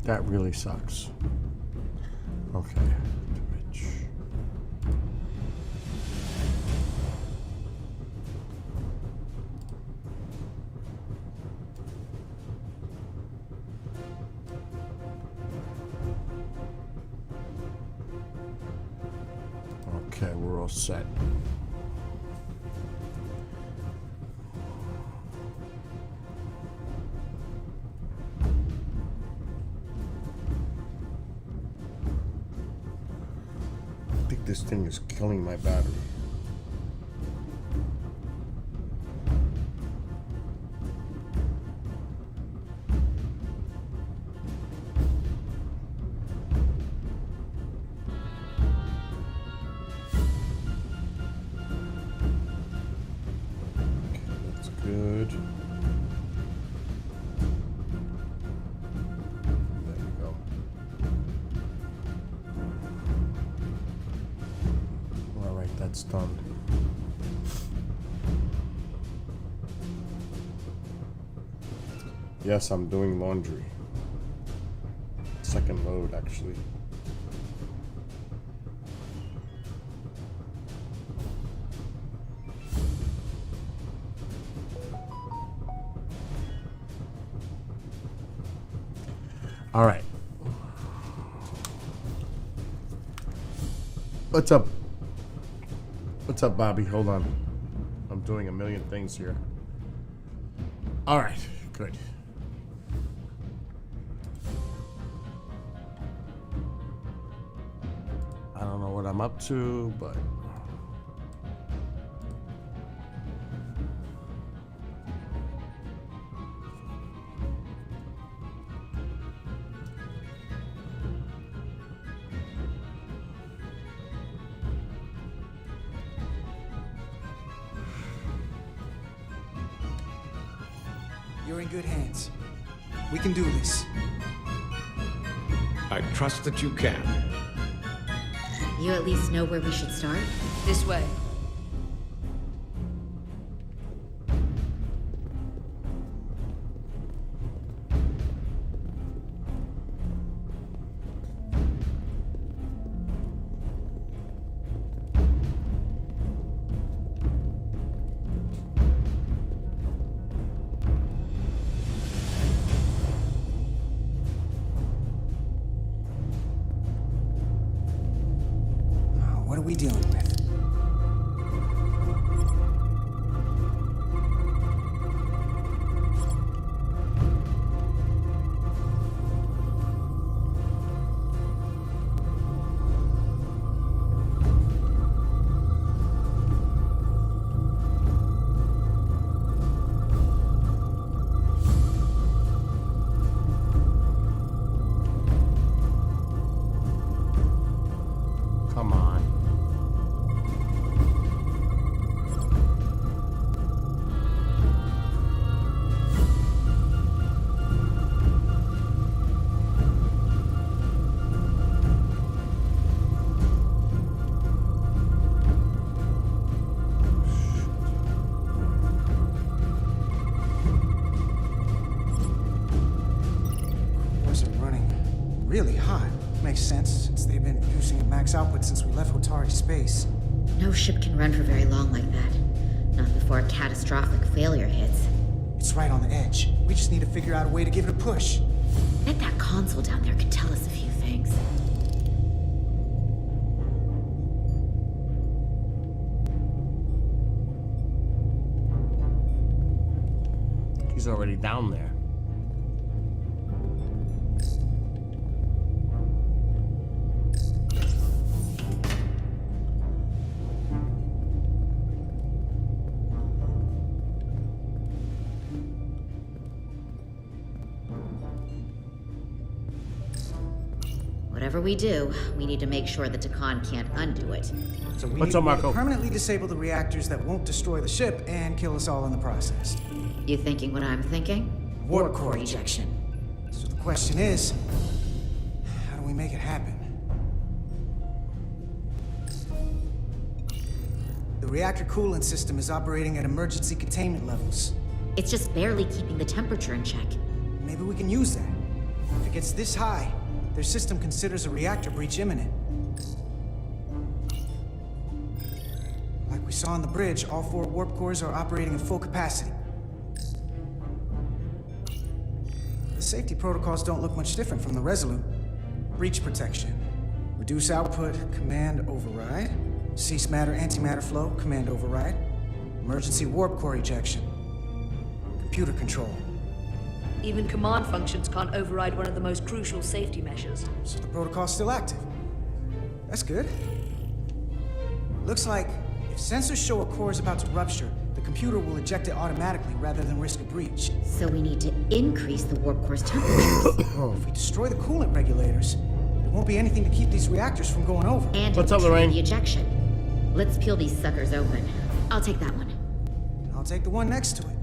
That really sucks. Okay. Twitch. Okay, we're all set. I think this thing is killing my battery. Good. There you go. All right, that's done. Yes, I'm doing laundry. Second load, actually. All right. What's up? What's up, Bobby? Hold on. I'm doing a million things here. All right. Good. I don't know what I'm up to, but... You're in good hands. We can do this. I trust that you can. You at least know where we should start? This way. What are we dealing with? Come on. Cores are running really hot. Makes sense, since they've been producing at max output since we left Hotari space. No ship can run for very long like that. Not before a catastrophic failure hits. It's right on the edge. We just need to figure out a way to give it a push. Bet that console down there could tell us a few things. He's already down there. Whatever we do, we need to make sure that Takan can't undo it. So we What's need up, to Marco? permanently disable the reactors that won't destroy the ship and kill us all in the process. You thinking what I'm thinking? Warp core ejection. So the question is, how do we make it happen? The reactor coolant system is operating at emergency containment levels. It's just barely keeping the temperature in check. Maybe we can use that. If it gets this high, their system considers a reactor breach imminent. Like we saw on the bridge, all 4 warp cores are operating at full capacity. The safety protocols don't look much different from the Resolute. Breach protection. Reduce output, command override. Cease matter, antimatter flow, command override. Emergency warp core ejection. Computer control. Even command functions can't override one of the most crucial safety measures. So the protocol's still active. That's good. Looks like if sensors show a core is about to rupture, the computer will eject it automatically rather than risk a breach. So we need to increase the warp core's temperatures. If we destroy the coolant regulators, there won't be anything to keep these reactors from going over. And What's up, trigger Lorraine? the ejection. Let's peel these suckers open. I'll take that one. I'll take the one next to it.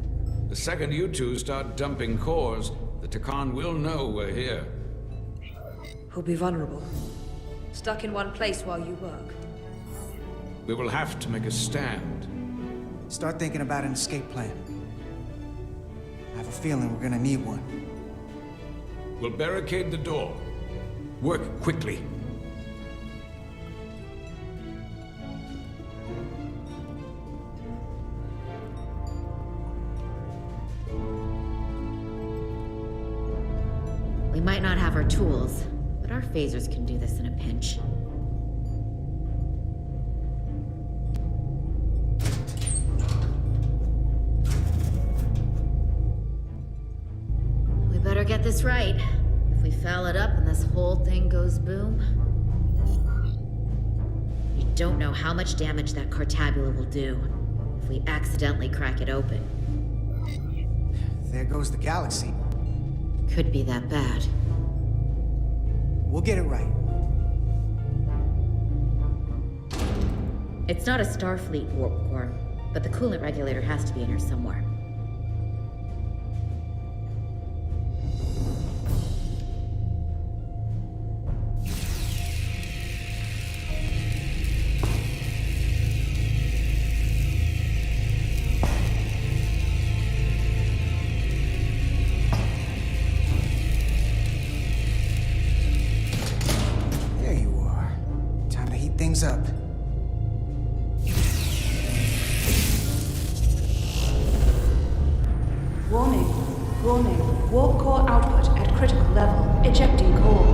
The second you two start dumping cores, the Takan will know we're here. Who'll be vulnerable. Stuck in one place while you work. We will have to make a stand. Start thinking about an escape plan. I have a feeling we're gonna need one. We'll barricade the door. Work quickly. We might not have our tools, but our phasers can do this in a pinch. We better get this right. If we foul it up and this whole thing goes boom... You don't know how much damage that cartabula will do if we accidentally crack it open. There goes the galaxy. Could be that bad. We'll get it right. It's not a Starfleet warp core, but the coolant regulator has to be in here somewhere. There you are. Time to heat things up. Warning. Warning. Warp core output at critical level. Ejecting core.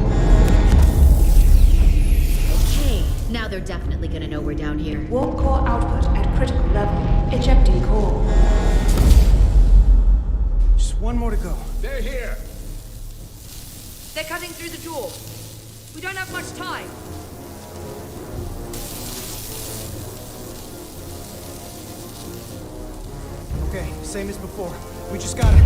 Okay, now they're definitely gonna know we're down here. Warp core output at critical level. Ejecting core. Just one more to go. They're here! They're cutting through the door. We don't have much time. Okay, same as before. We just gotta...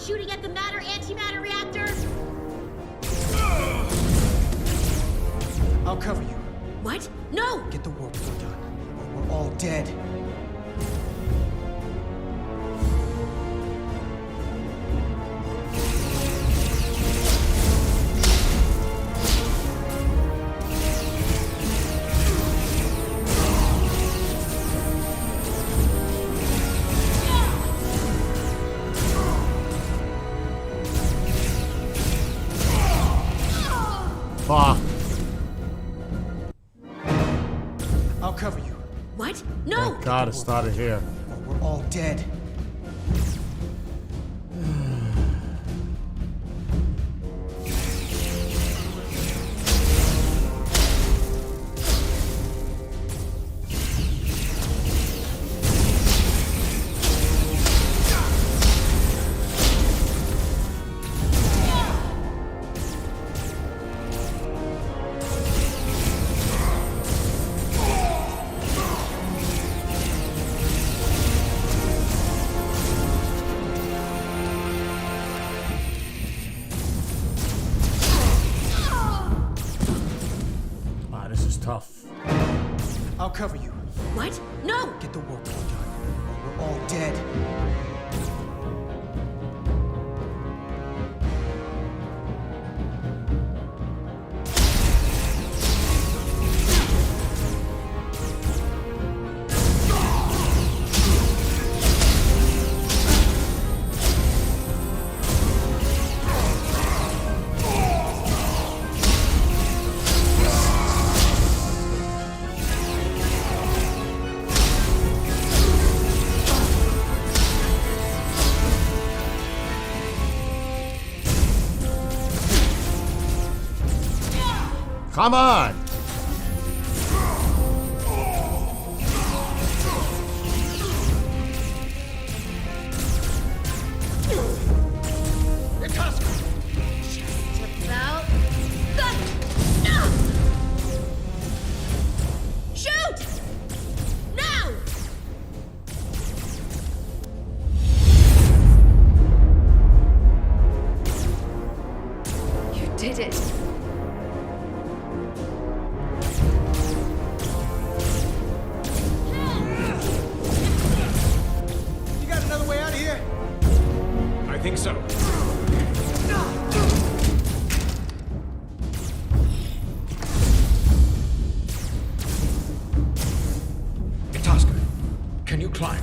shooting at the matter-antimatter reactor? I'll cover you. What? No! Get the warp core done, or we're all dead. Fuck. I'll cover you. What? No! Thank God it started here. Or we're all dead. Ah, this is tough. I'll cover you. What? No! Get the warp core done, or we're all dead. Come on! About... Shoot! Now! You did it. You got another way out of here? I think so. Itasca, can you climb?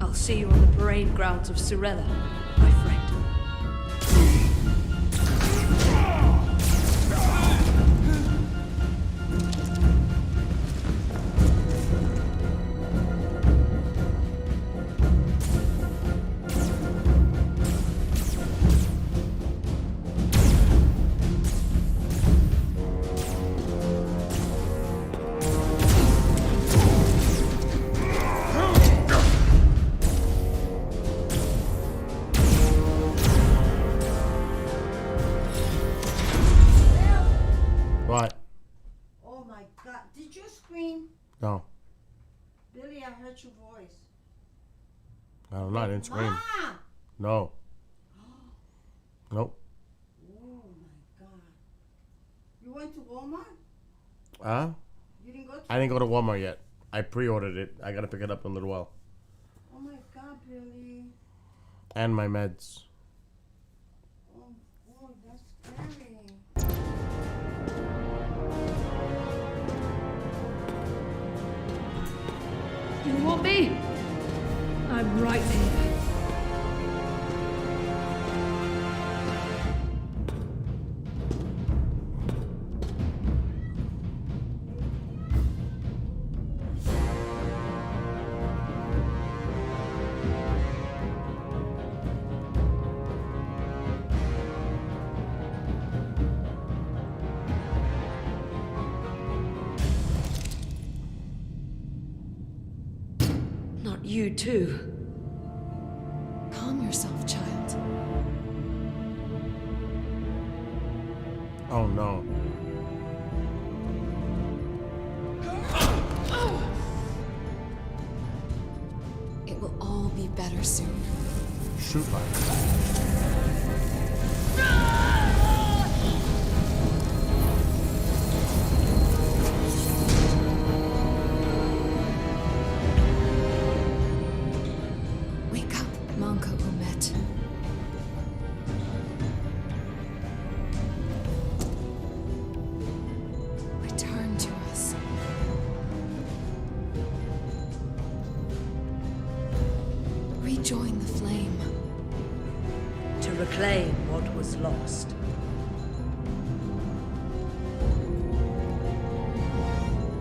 I'll see you on the parade grounds of Sorella, my friend. What? Oh my God, did you scream? No. Billy, I heard your voice. No, I didn't scream. Ma! No. Nope. Oh my God. You went to Walmart? Huh? You didn't go to I didn't go to Walmart yet. I pre-ordered it. I gotta pick it up in a little while. Oh my God, Billy. And my meds. Oh, that's scary. You want me? I'm right here. Not you too. Calm yourself, child. Oh no. better soon. Shoot like Wake up, Manka Umet. Return to us. Rejoin the flame. To reclaim what was lost.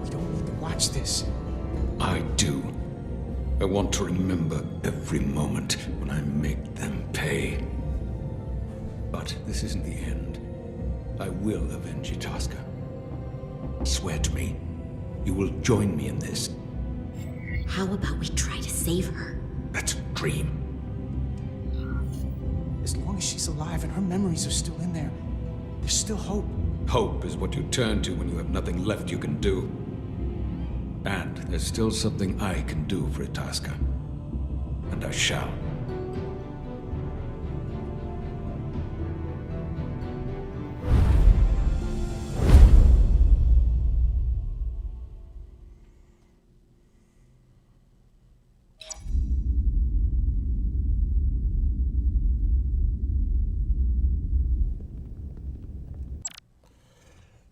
You don't need to watch this. I do. I want to remember every moment when I make them pay. But this isn't the end. I will avenge Itasca. Swear to me, you will join me in this. How about we try to save her? That's a dream. As long as she's alive and her memories are still in there, there's still hope. Hope is what you turn to when you have nothing left you can do. And there's still something I can do for Itasca. And I shall.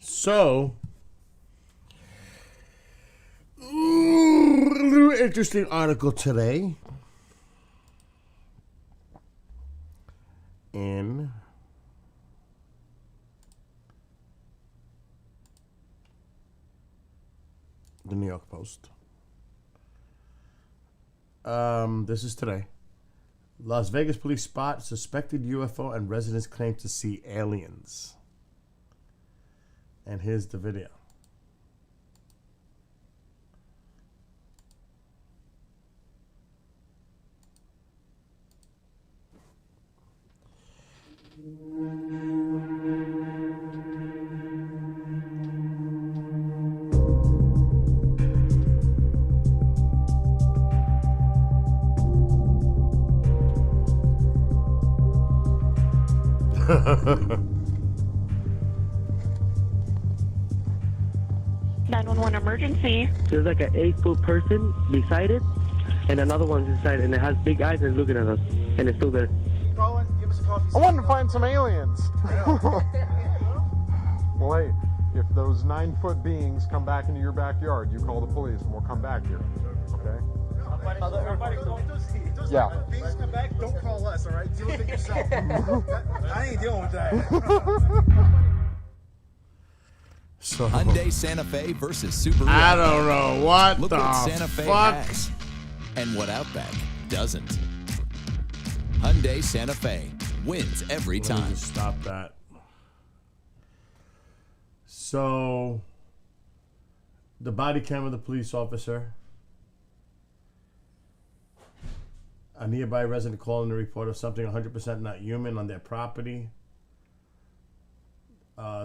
So, interesting article today in the New York Post. This is today. Las Vegas police spot suspected UFO and residents claim to see aliens. And here's the video. Emergency. There's like an 8-foot person beside it, and another one's inside, and it has big eyes and it's looking at us, and it's still there. Colin, give us a coffee. I wanted to find some aliens. Well, hey, if those 9-foot beings come back into your backyard, you call the police, and we'll come back here. Okay? Yeah. If beings come back, don't call us, all right? Deal with it yourself. I ain't dealing with that. So, Hyundai Santa Fe versus Subaru. I don't know what Look the what Santa Fe fuck has and what Outback doesn't. Hyundai Santa Fe wins every Let me time. just stop that. So, the body cam of the police officer. A nearby resident calling a report of something 100% not human on their property.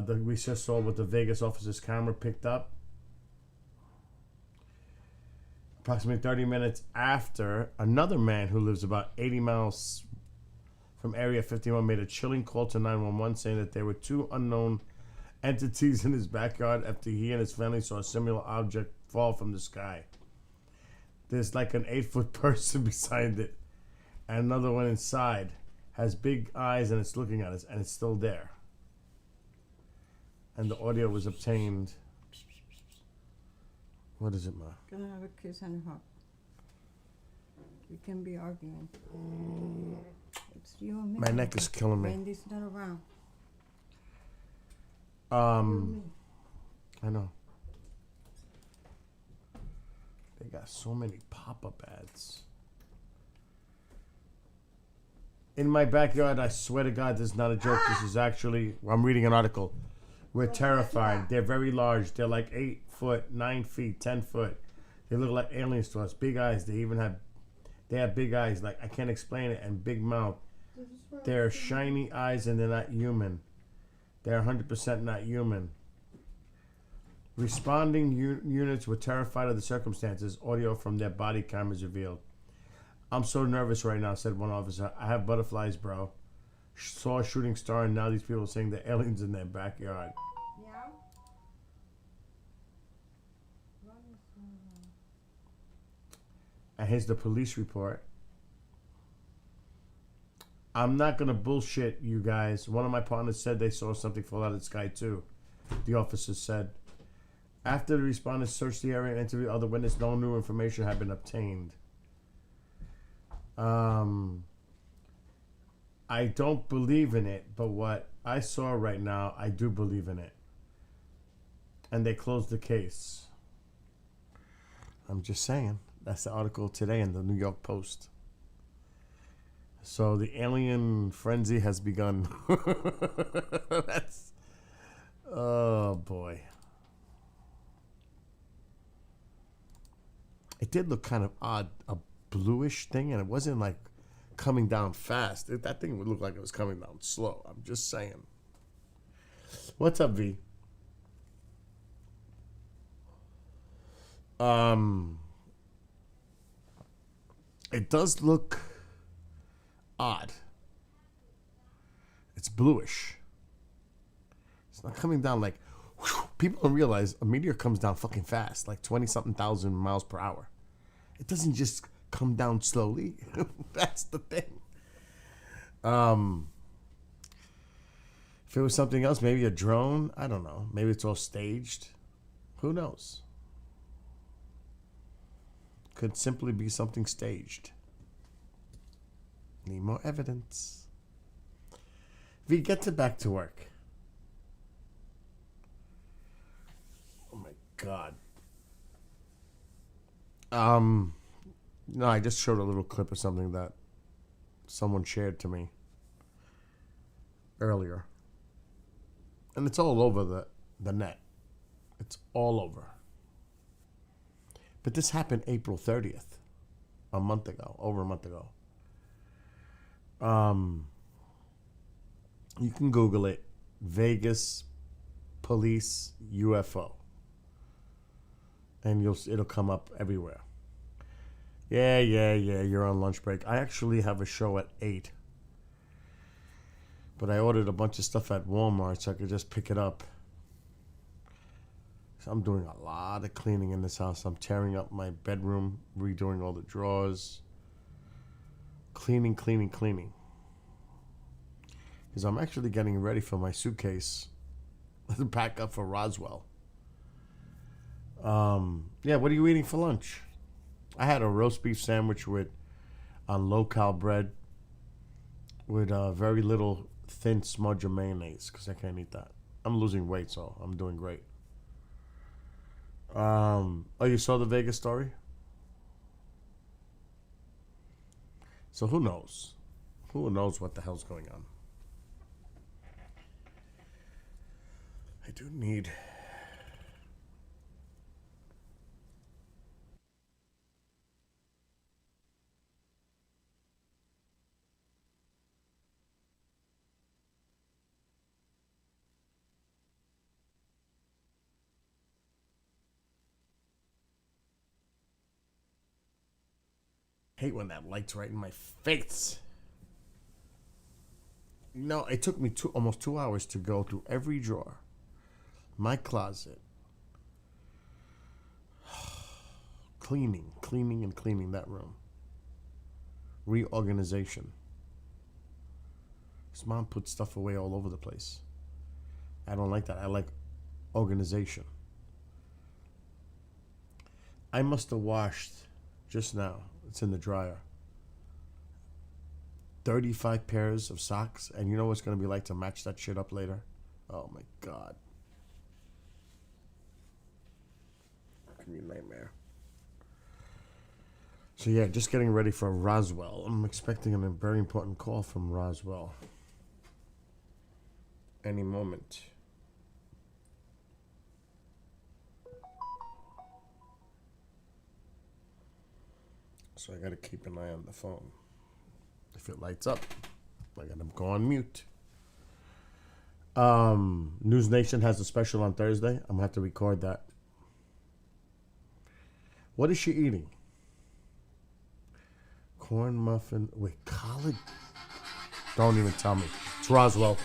The research saw what the Vegas officer's camera picked up. Approximately 30 minutes after, another man who lives about 80 miles from Area 51 made a chilling call to 911 saying that there were two unknown entities in his backyard after he and his family saw a similar object fall from the sky. There's like an 8-foot person beside it, and another one inside has big eyes and it's looking at us, and it's still there. And the audio was obtained. What is it, Ma? Can I have a kiss and a hug? We can be arguing. It's you and me. My neck is killing me. Randy's not around. I know. They got so many pop-up ads. In my backyard, I swear to God, this is not a joke. This is actually, I'm reading an article. We're terrified. They're very large. They're like 8 foot, 9 feet, 10 foot. They look like aliens to us. Big eyes. They have big eyes. Like, I can't explain it. And big mouth. They're shiny eyes and they're not human. They're 100% not human. Responding units were terrified of the circumstances. Audio from their body cameras revealed. I'm so nervous right now, said one officer. I have butterflies, bro. Saw a shooting star, and now these people are saying the aliens in their backyard. Yeah? And here's the police report. I'm not going to bullshit you guys. One of my partners said they saw something fall out of the sky, too. The officer said. After the respondents searched the area and interviewed other witnesses, no new information had been obtained. I don't believe in it, but what I saw right now, I do believe in it. And they closed the case. I'm just saying. That's the article today in the New York Post. So the alien frenzy has begun. That's... Oh, boy. It did look kind of odd, a bluish thing, and it wasn't like coming down fast. That thing would look like it was coming down slow. I'm just saying. What's up, V? It does look odd. It's bluish. It's not coming down like... Whew, people don't realize a meteor comes down fucking fast, like 20-something thousand miles per hour. It doesn't just come down slowly. That's the thing. If it was something else, maybe a drone, I don't know. Maybe it's all staged. Who knows? Could simply be something staged. Need more evidence. V, get back to work. Oh my God. No, I just showed a little clip of something that someone shared to me earlier. And it's all over the net. It's all over. But this happened April 30th, over a month ago. You can Google it, Vegas police UFO. And it'll come up everywhere. Yeah, you're on lunch break. I actually have a show at 8. But I ordered a bunch of stuff at Walmart so I could just pick it up. So I'm doing a lot of cleaning in this house. I'm tearing up my bedroom, redoing all the drawers. Cleaning. Because I'm actually getting ready for my suitcase to pack up for Roswell. Yeah, what are you eating for lunch? I had a roast beef sandwich on low-cal bread with very little thin smudge of mayonnaise because I can't eat that. I'm losing weight, so I'm doing great. Oh, you saw the Vegas story? So who knows? Who knows what the hell's going on? I do need... hate when that light's right in my face. No, it took me almost 2 hours to go through every drawer, my closet, cleaning that room, reorganization. His mom put stuff away all over the place. I don't like that. I like organization. I must have washed just now. It's in the dryer. 35 pairs of socks, and you know what it's going to be like to match that shit up later? Oh my God. It can be a nightmare. So yeah, just getting ready for Roswell. I'm expecting a very important call from Roswell any moment. So I gotta keep an eye on the phone. If it lights up, I gotta go on mute. News Nation has a special on Thursday. I'm gonna have to record that. What is she eating? Corn muffin with collard. Don't even tell me. It's Roswell.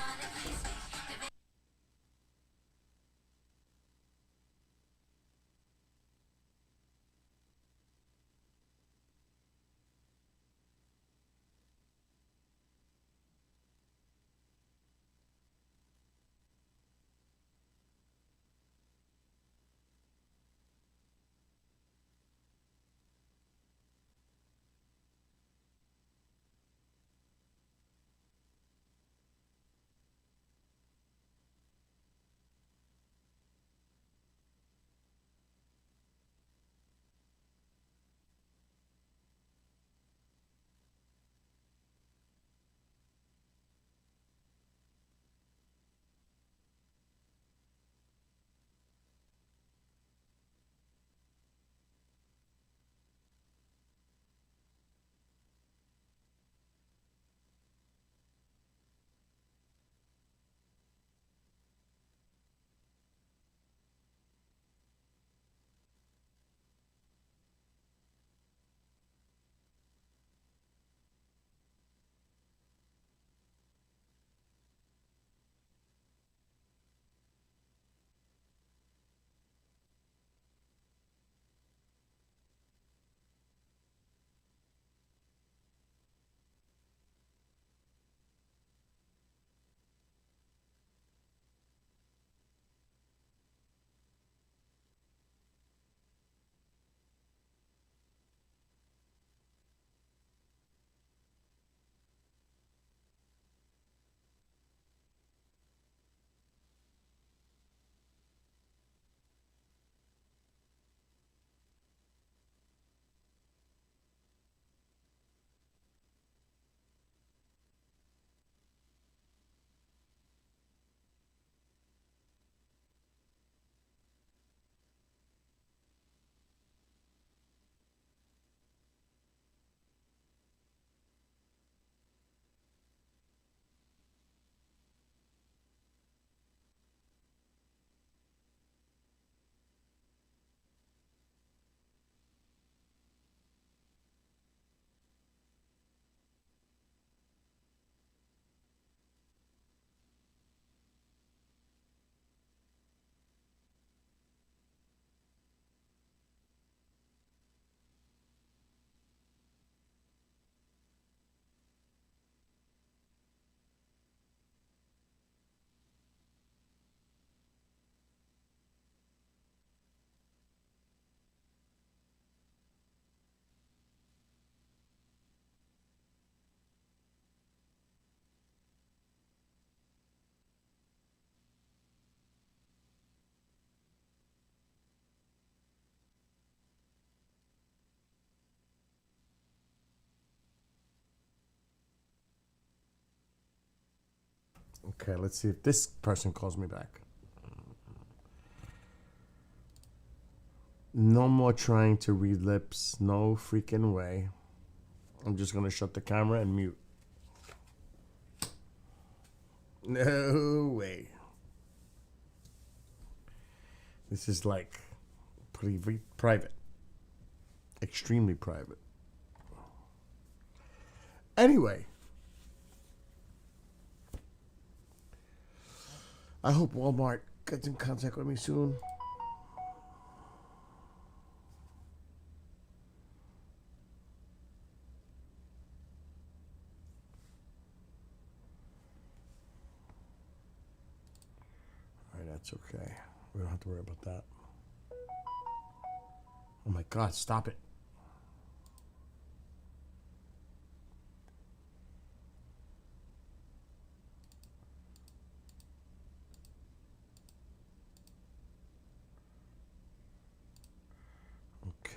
Okay, let's see if this person calls me back. No more trying to read lips. No freaking way. I'm just going to shut the camera and mute. No way. This is like pretty private. Extremely private. Anyway. I hope Walmart gets in contact with me soon. Alright, that's okay. We don't have to worry about that. Oh my God, stop it.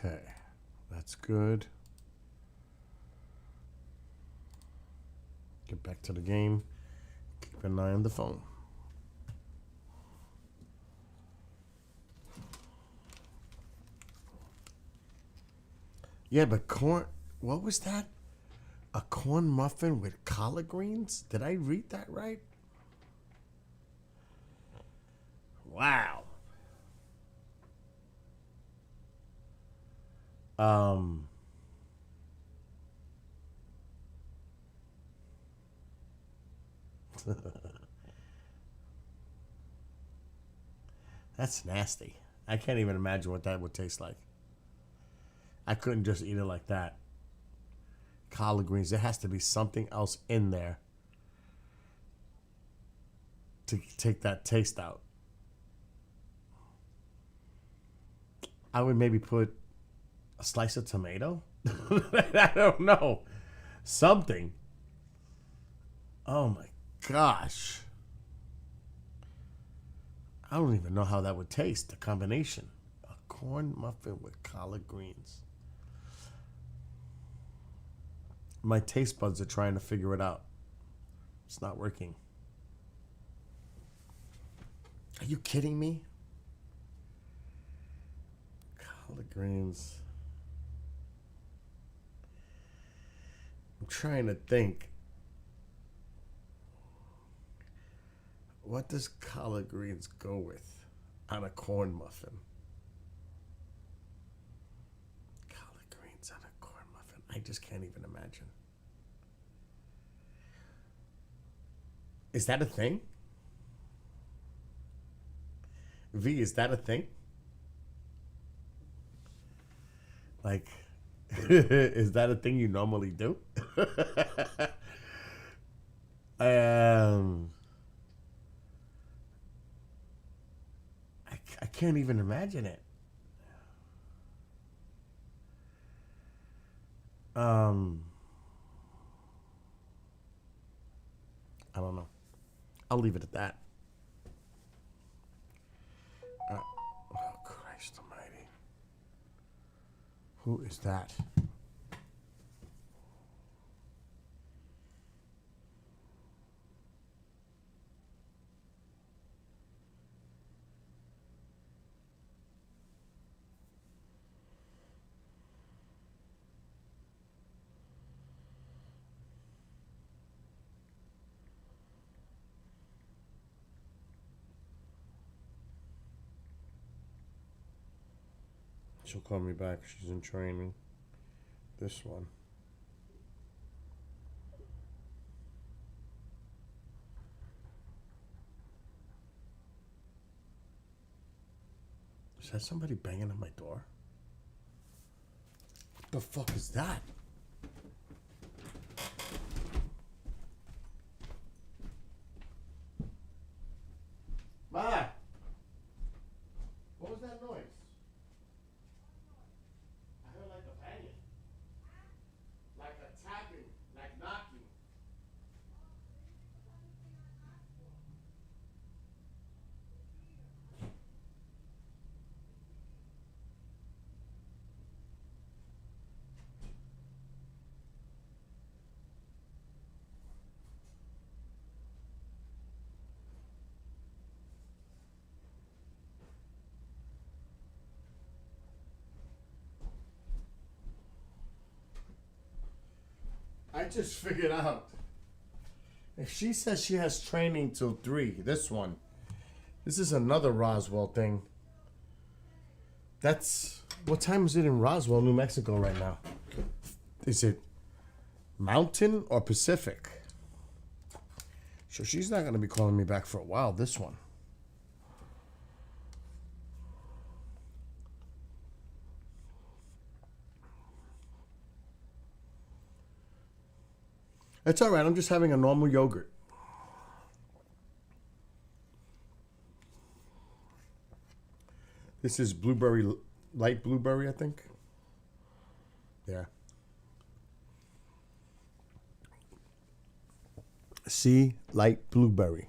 Okay, that's good. Get back to the game. Keep an eye on the phone. Yeah, but corn, what was that? A corn muffin with collard greens? Did I read that right? Wow. That's nasty. I can't even imagine what that would taste like. I couldn't just eat it like that. Collard greens, there has to be something else in there to take that taste out. I would maybe put a slice of tomato. I don't know. Something. Oh my gosh. I don't even know how that would taste, the combination. A corn muffin with collard greens. My taste buds are trying to figure it out. It's not working. Are you kidding me? Collard greens. I'm trying to think. What does collard greens go with on a corn muffin? Collard greens on a corn muffin. I just can't even imagine. Is that a thing? V, is that a thing? Like, is that a thing you normally do? I can't even imagine it. I don't know. I'll leave it at that. Oh, Christ almighty. Who is that? She'll call me back. She's in training. This one. Is that somebody banging on my door? What the fuck is that? Ma! What was that noise? I heard like a banging. Like a tapping, like knocking. I just figured out. If she says she has training till 3, this is another Roswell thing. What time is it in Roswell, New Mexico right now? Is it Mountain or Pacific? So she's not going to be calling me back for a while, this one. It's all right. I'm just having a normal yogurt. This is blueberry, light blueberry, I think. Yeah. See, light blueberry.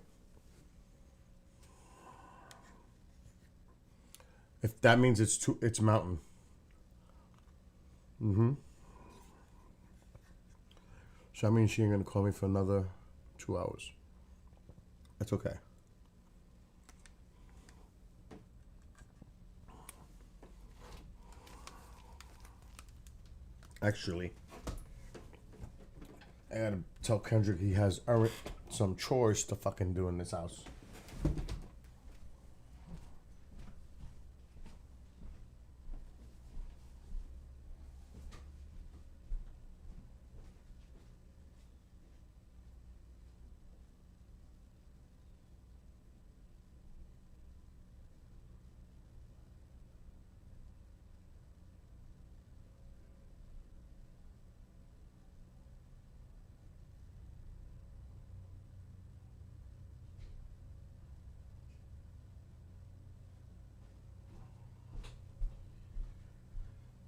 If that means it's mountain. Mm-hmm. So that means she ain't gonna call me for another 2 hours. That's okay. Actually, I gotta tell Kendrick he has some chores to fucking do in this house.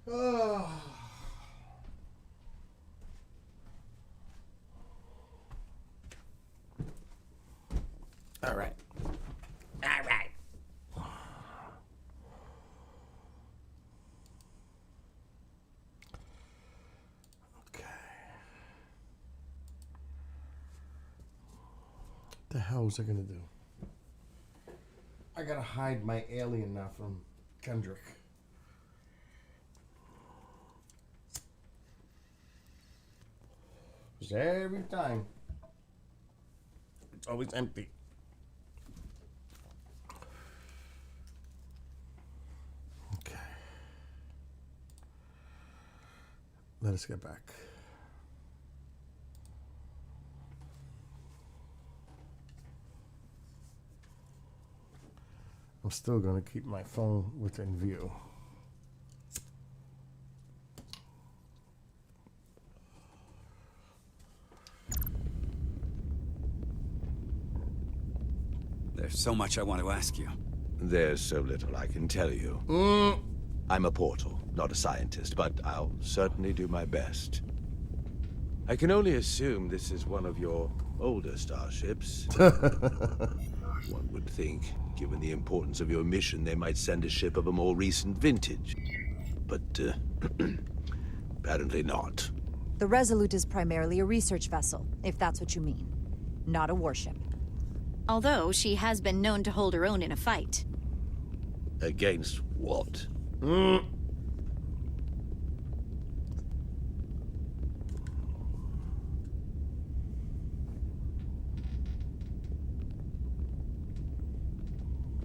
All right. All right. Okay. What the hell was I gonna do? I gotta hide my alien now from Kendrick. Because every time, it's always empty. Okay. Let us get back. I'm still going to keep my phone within view. There's so much I want to ask you. There's so little I can tell you. I'm a portal, not a scientist, but I'll certainly do my best. I can only assume this is one of your older starships. One would think, given the importance of your mission, they might send a ship of a more recent vintage. But, apparently not. The Resolute is primarily a research vessel, if that's what you mean. Not a warship. Although she has been known to hold her own in a fight. Against what?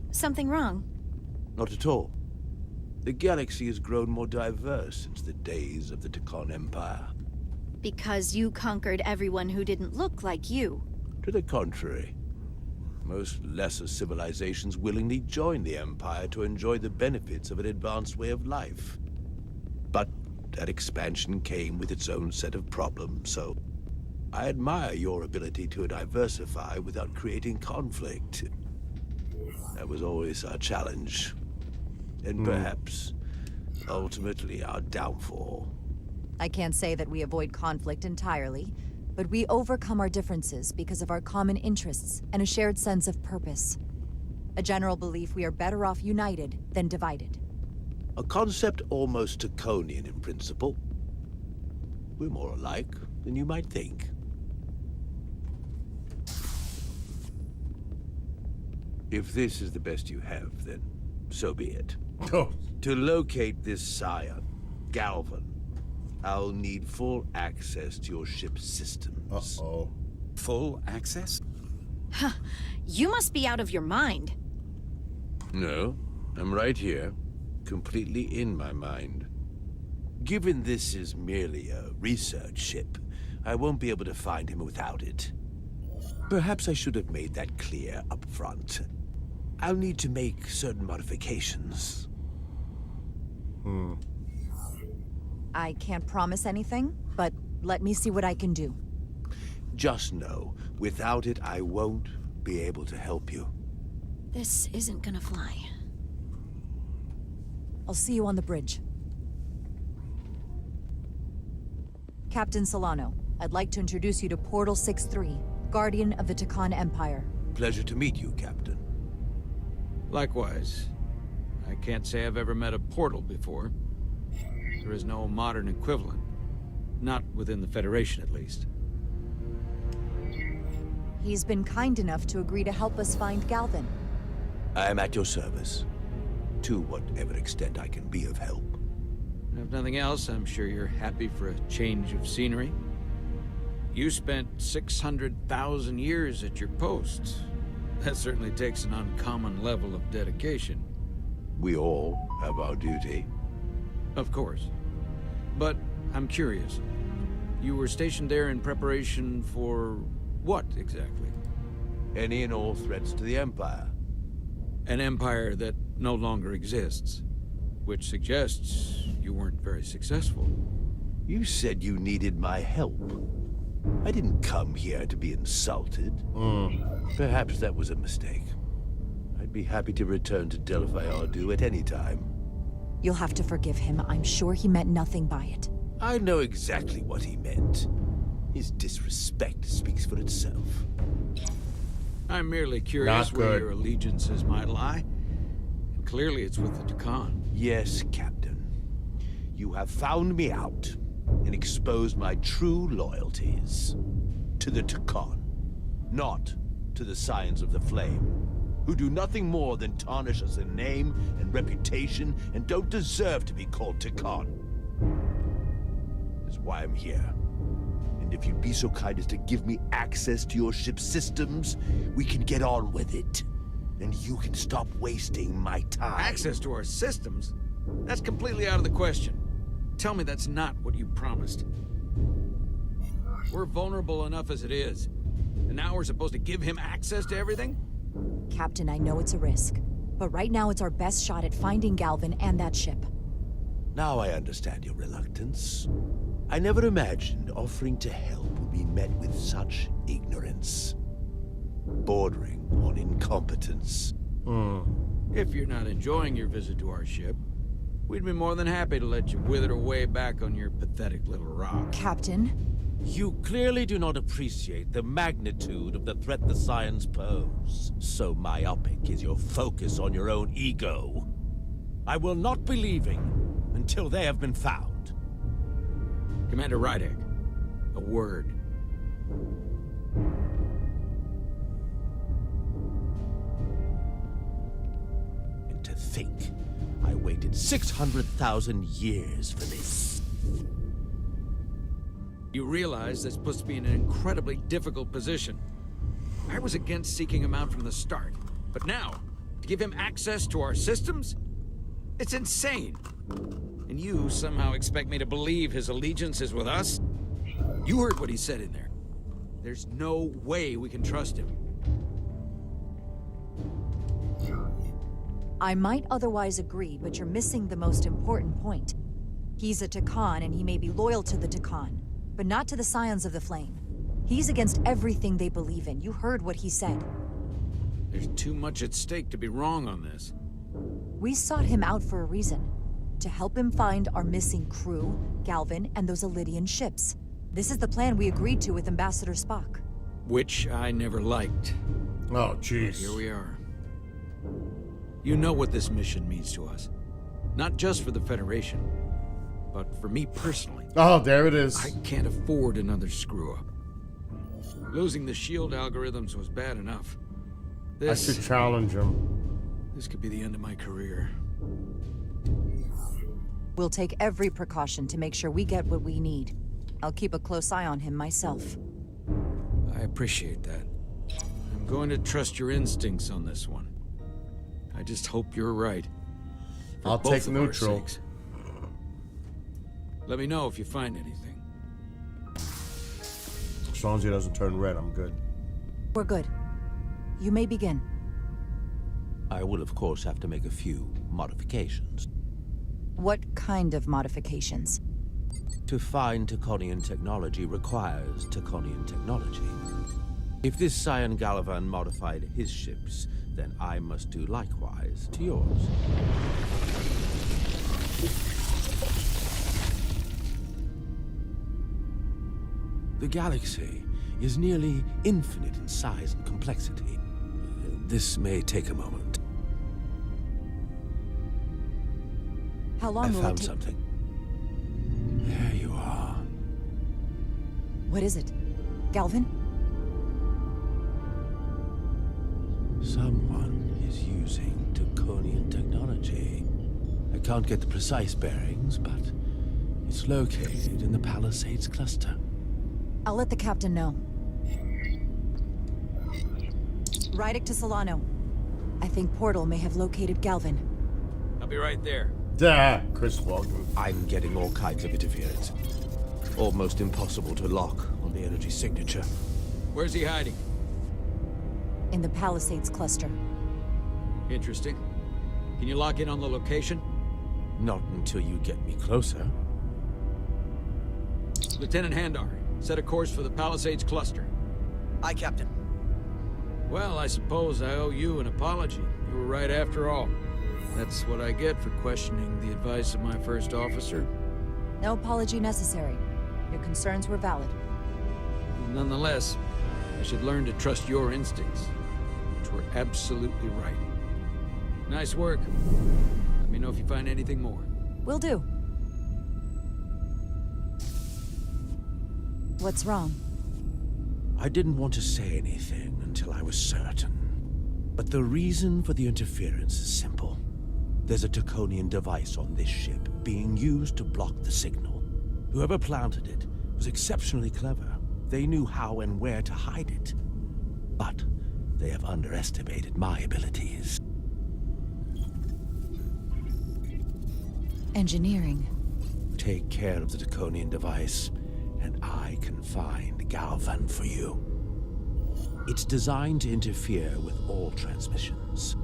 Something wrong? Not at all. The galaxy has grown more diverse since the days of the Tekon Empire. Because you conquered everyone who didn't look like you. To the contrary. Most lesser civilizations willingly joined the Empire to enjoy the benefits of an advanced way of life. But that expansion came with its own set of problems, so I admire your ability to diversify without creating conflict. That was always our challenge. And perhaps, ultimately, our downfall. I can't say that we avoid conflict entirely, but we overcome our differences because of our common interests and a shared sense of purpose. A general belief we are better off united than divided. A concept almost Tekonian in principle. We're more alike than you might think. If this is the best you have, then so be it. To locate this scion, Galvan, I'll need full access to your ship's systems. Full access? Huh. You must be out of your mind. No, I'm right here, completely in my mind. Given this is merely a research ship, I won't be able to find him without it. Perhaps I should have made that clear up front. I'll need to make certain modifications. I can't promise anything, but let me see what I can do. Just know, without it, I won't be able to help you. This isn't gonna fly. I'll see you on the bridge. Captain Solano, I'd like to introduce you to Portal 6-3, Guardian of the Tekon Empire. Pleasure to meet you, Captain. Likewise. I can't say I've ever met a portal before. There is no modern equivalent. Not within the Federation, at least. He's been kind enough to agree to help us find Galvan. I am at your service. To whatever extent I can be of help. If nothing else, I'm sure you're happy for a change of scenery. You spent 600,000 years at your post. That certainly takes an uncommon level of dedication. We all have our duty. Of course. But I'm curious. You were stationed there in preparation for what, exactly? Any and all threats to the Empire. An empire that no longer exists. Which suggests you weren't very successful. You said you needed my help. I didn't come here to be insulted. Perhaps that was a mistake. I'd be happy to return to Delphi Ardu at any time. You'll have to forgive him. I'm sure he meant nothing by it. I know exactly what he meant. His disrespect speaks for itself. I'm merely curious Not where good. your allegiances might lie. And clearly it's with the Takan. Yes, Captain. You have found me out and exposed my true loyalties to the Takan, not to the Scions of the Flame, who do nothing more than tarnish us in name and reputation and don't deserve to be called Takan. That's why I'm here. And if you'd be so kind as to give me access to your ship's systems, we can get on with it. And you can stop wasting my time. Access to our systems? That's completely out of the question. Tell me that's not what you promised. We're vulnerable enough as it is. And now we're supposed to give him access to everything? Captain, I know it's a risk, but right now it's our best shot at finding Galvin and that ship. Now I understand your reluctance. I never imagined offering to help would be met with such ignorance. Bordering on incompetence. If you're not enjoying your visit to our ship, we'd be more than happy to let you wither away back on your pathetic little rock. Captain? You clearly do not appreciate the magnitude of the threat the Scions pose. So myopic is your focus on your own ego. I will not be leaving until they have been found. Commander Rydek, a word. And to think, I waited 600,000 years for this. You realize this puts me in an incredibly difficult position. I was against seeking him out from the start, but now, to give him access to our systems? It's insane. And you somehow expect me to believe his allegiance is with us? You heard what he said in there. There's no way we can trust him. I might otherwise agree, but you're missing the most important point. He's a Takan, and he may be loyal to the Takan, but not to the Scions of the Flame. He's against everything they believe in. You heard what he said. There's too much at stake to be wrong on this. We sought him out for a reason. To help him find our missing crew, Galvin, and those Elydian ships. This is the plan we agreed to with Ambassador Spock. Which I never liked. Oh, jeez. Here we are. You know what this mission means to us. Not just for the Federation, but for me personally. Oh, there it is. I can't afford another screw-up. Losing the shield algorithms was bad enough. I should challenge him. This could be the end of my career. We'll take every precaution to make sure we get what we need. I'll keep a close eye on him myself. I appreciate that. I'm going to trust your instincts on this one. I just hope you're right. For I'll both take of our neutral. sakes. Let me know if you find anything. As long as he doesn't turn red, I'm good. We're good. You may begin. I will, of course, have to make a few modifications. What kind of modifications? To find Taconian technology requires Taconian technology. If this Scion Gallivan modified his ships, then I must do likewise to yours. The galaxy is nearly infinite in size and complexity. This may take a moment. How long I will it found take? something. There you are. What is it? Galvin? Someone is using Taconian technology. I can't get the precise bearings, but it's located in the Palisades cluster. I'll let the captain know. Rydek to Solano. I think Portal may have located Galvin. I'll be right there. Duh, Chris Walken. I'm getting all kinds of interference. Almost impossible to lock on the energy signature. Where's he hiding? In the Palisades cluster. Interesting. Can you lock in on the location? Not until you get me closer. Lieutenant Handar, set a course for the Palisades cluster. Aye, Captain. Well, I suppose I owe you an apology. You were right after all. That's what I get for questioning the advice of my first officer. No apology necessary. Your concerns were valid. Nonetheless, I should learn to trust your instincts, which were absolutely right. Nice work. Let me know if you find anything more. Will do. What's wrong? I didn't want to say anything until I was certain. But the reason for the interference is simple. There's a Taconian device on this ship being used to block the signal. Whoever planted it was exceptionally clever. They knew how and where to hide it. But they have underestimated my abilities. Engineering. Take care of the Taconian device, and I can find Galvan for you. It's designed to interfere with all transmissions,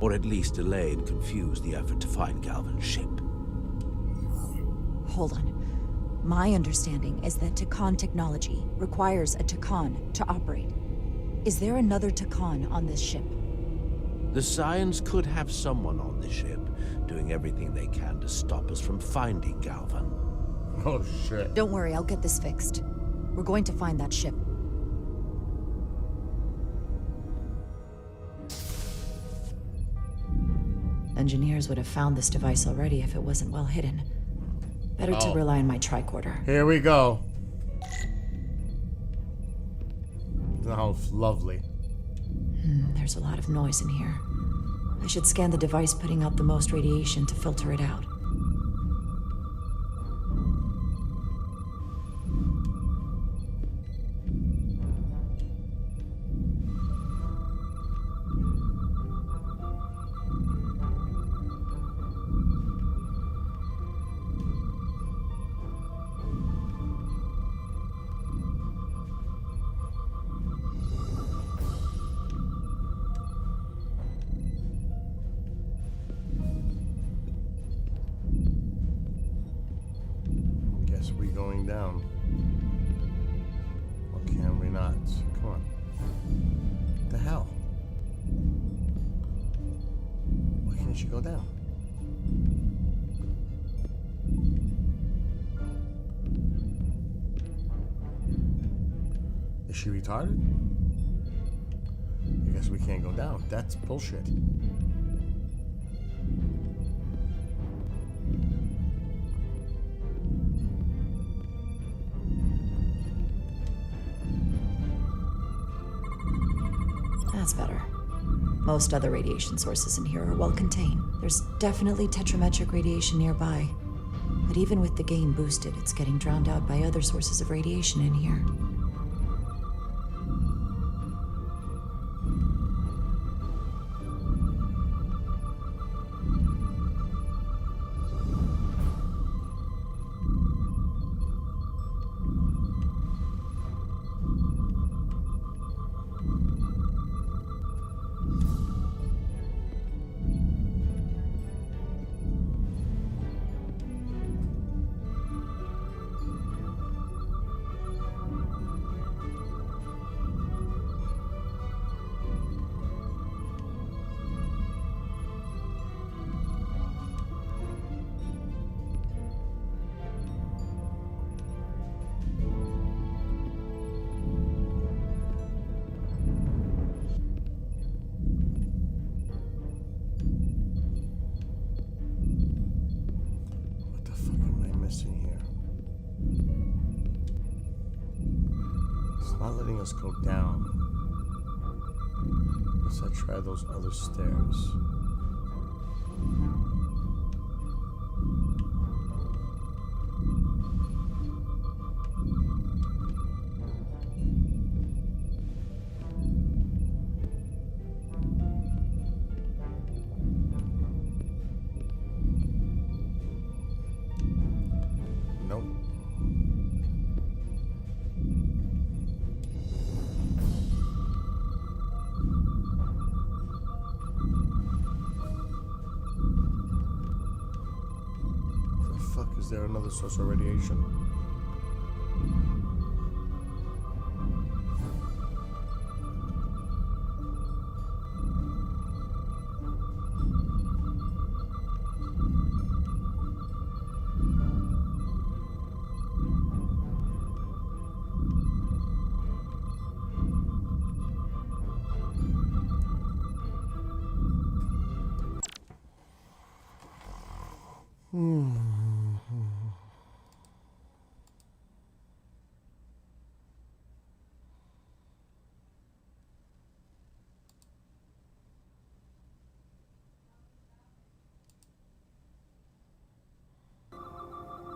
or at least delay and confuse the effort to find Galvan's ship. Hold on. My understanding is that Takan technology requires a Takan to operate. Is there another Takan on this ship? The Scions could have someone on the ship, doing everything they can to stop us from finding Galvan. Oh, shit. Don't worry, I'll get this fixed. We're going to find that ship. Engineers would have found this device already if it wasn't well hidden. Better to rely on my tricorder. Here we go. Oh, lovely. There's a lot of noise in here. I should scan the device putting out the most radiation to filter it out. Guess we going down. Or can we not? Come on. What the hell? Why can't she go down? Is she retarded? I guess we can't go down. That's bullshit. That's better. Most other radiation sources in here are well contained. There's definitely tetrametric radiation nearby. But even with the gain boosted, it's getting drowned out by other sources of radiation in here. Not letting us go down. Let's try those other stairs. Nope. Is there another source of radiation?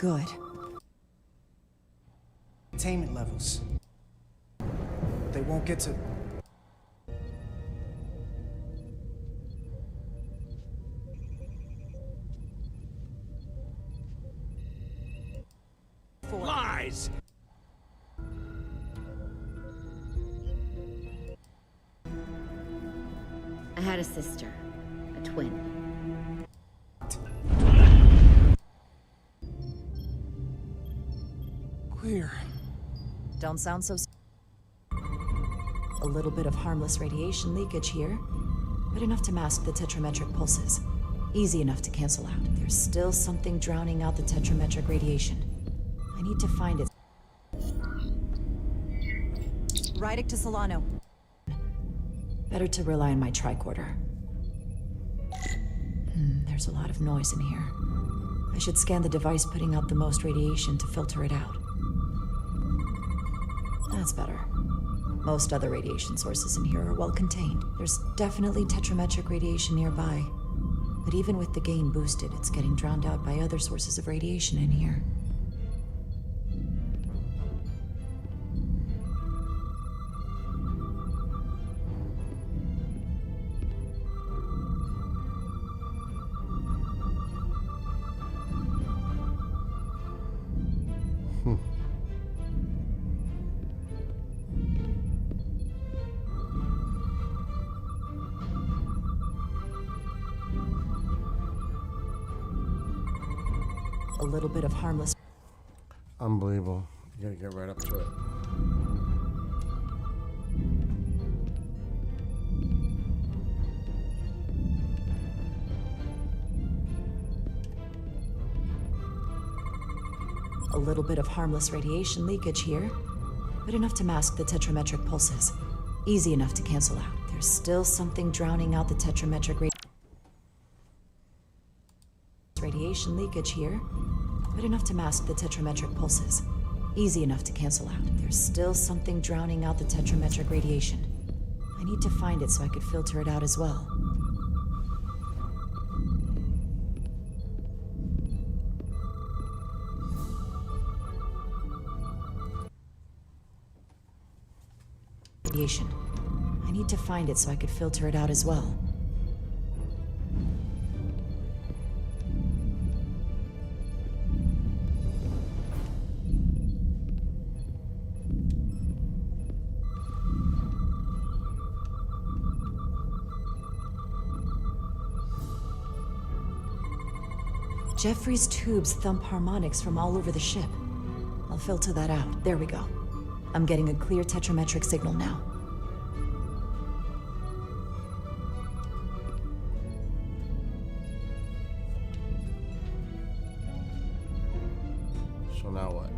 Good. Containment levels. They won't get to... Lies! I had a sister, a twin. Clear. Don't sound so... A little bit of harmless radiation leakage here, but enough to mask the tetrametric pulses. Easy enough to cancel out. There's still something drowning out the tetrametric radiation. I need to find it. Rydic to Solano. Better to rely on my tricorder. There's a lot of noise in here. I should scan the device putting out the most radiation to filter it out. That's better. Most other radiation sources in here are well contained. There's definitely tetrametric radiation nearby. But even with the gain boosted, it's getting drowned out by other sources of radiation in here. A little bit of harmless... Unbelievable. You gotta get right up to it. A little bit of harmless radiation leakage here, but enough to mask the tetrametric pulses. Easy enough to cancel out. There's still something drowning out the tetrametric radiation leakage here, but enough to mask the tetrametric pulses. Easy enough to cancel out. There's still something drowning out the tetrametric radiation. I need to find it so I could filter it out as well. Radiation. I need to find it so I could filter it out as well. Jeffrey's tubes thump harmonics from all over the ship. I'll filter that out. There we go. I'm getting a clear tetrametric signal now. So now what?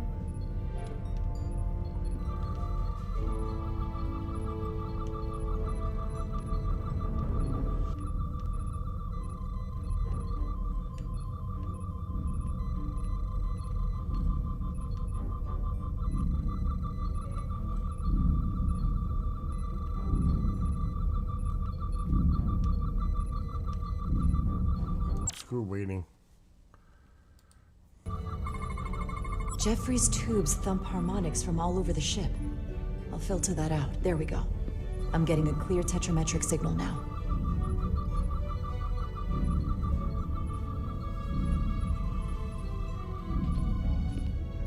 Screw waiting. Jeffrey's tubes thump harmonics from all over the ship. I'll filter that out. There we go. I'm getting a clear tetrametric signal now.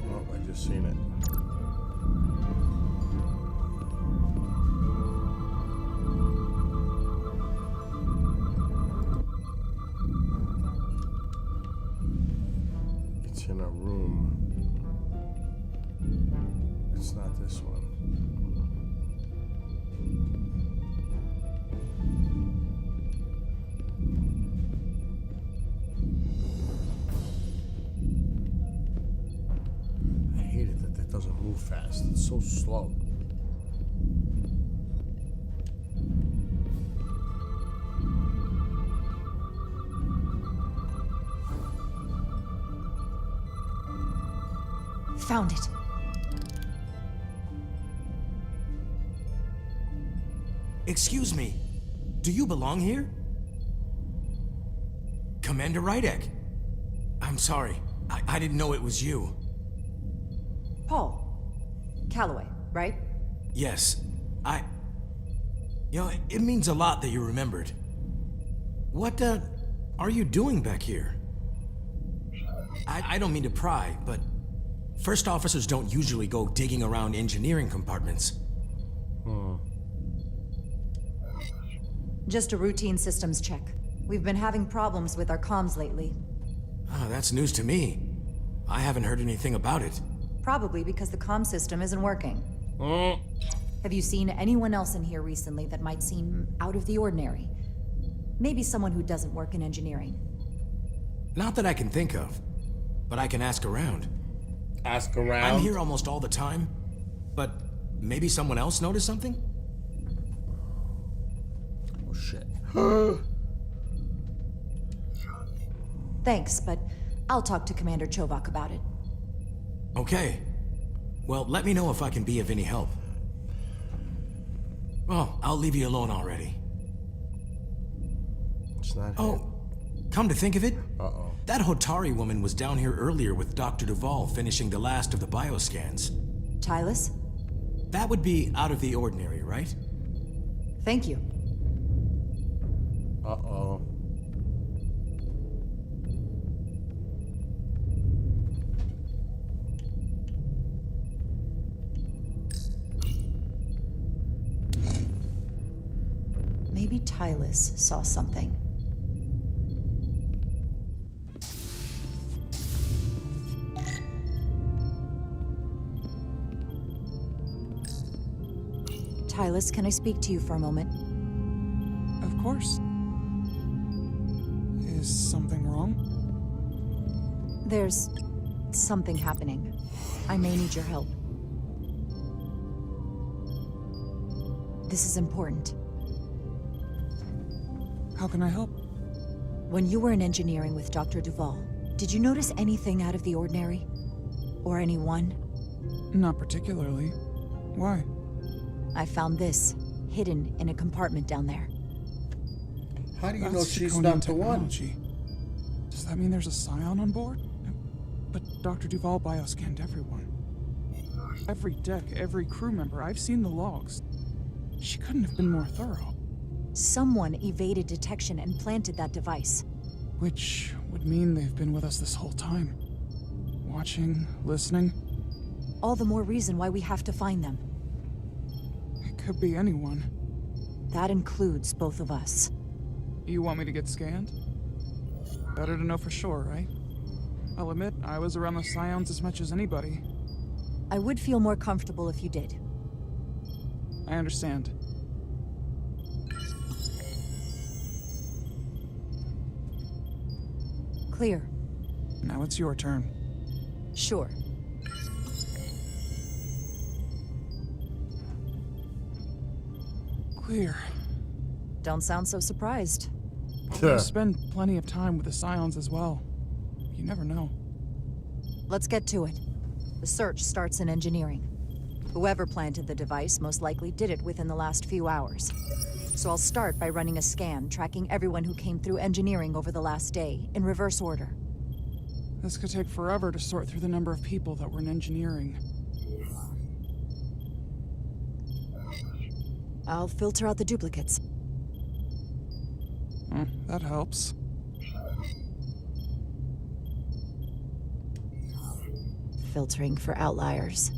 Oh, I just seen it. It's in a room. It's not this one. I hate it that that doesn't move fast. It's so slow. Found it. Excuse me. Do you belong here? Commander Rydic. I'm sorry. I didn't know it was you. Paul. Calloway, right? Yes. You know, it means a lot that you remembered. What, are you doing back here? I don't mean to pry, but first officers don't usually go digging around engineering compartments. Just a routine systems check. We've been having problems with our comms lately. Oh, that's news to me. I haven't heard anything about it. Probably because the comm system isn't working. Have you seen anyone else in here recently that might seem out of the ordinary? Maybe someone who doesn't work in engineering. Not that I can think of, but I can ask around. Ask around? I'm here almost all the time, but maybe someone else noticed something? Oh shit. Thanks, but I'll talk to Commander Chovak about it. Okay. Well, let me know if I can be of any help. Well, I'll leave you alone already. It's not come to think of it, Uh-oh. that Hotari woman was down here earlier with Dr. Duvall finishing the last of the bioscans. Tylis? That would be out of the ordinary, right? Thank you. Uh-oh. Maybe Tylis saw something. Tylis, can I speak to you for a moment? Of course. Is something wrong? There's something happening. I may need your help. This is important. How can I help? When you were in engineering with Dr. Duvall, did you notice anything out of the ordinary? Or anyone? Not particularly. Why? I found this, hidden in a compartment down there. How do you That's know she's Draconian not the one? technology. Does that mean there's a scion on board? But Dr. Duvall bioscanned everyone. Every deck, every crew member, I've seen the logs. She couldn't have been more thorough. Someone evaded detection and planted that device. Which would mean they've been with us this whole time. Watching, listening. All the more reason why we have to find them. It could be anyone. That includes both of us. You want me to get scanned? Better to know for sure, right? I'll admit, I was around the Scions as much as anybody. I would feel more comfortable if you did. I understand. Clear. Now it's your turn. Sure. Clear. Don't sound so surprised. You spend plenty of time with the Scions as well. You never know. Let's get to it. The search starts in engineering. Whoever planted the device most likely did it within the last few hours. So I'll start by running a scan, tracking everyone who came through engineering over the last day, in reverse order. This could take forever to sort through the number of people that were in engineering. I'll filter out the duplicates. That helps. Filtering for outliers.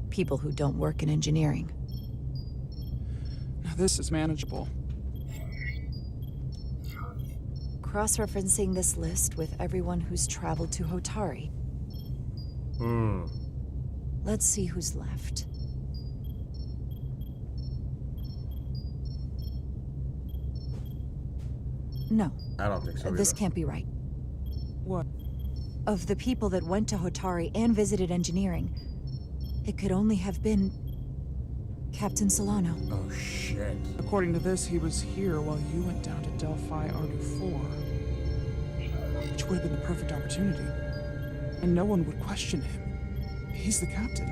People who don't work in engineering. Now this is manageable. Cross-referencing this list with everyone who's traveled to Hotari. Let's see who's left. No. I don't think so This either. can't be right. What? Of the people that went to Hotari and visited engineering, it could only have been Captain Solano. Oh, shit. According to this, he was here while you went down to Delphi Ardu 4. Which would have been the perfect opportunity. And no one would question him. He's the captain.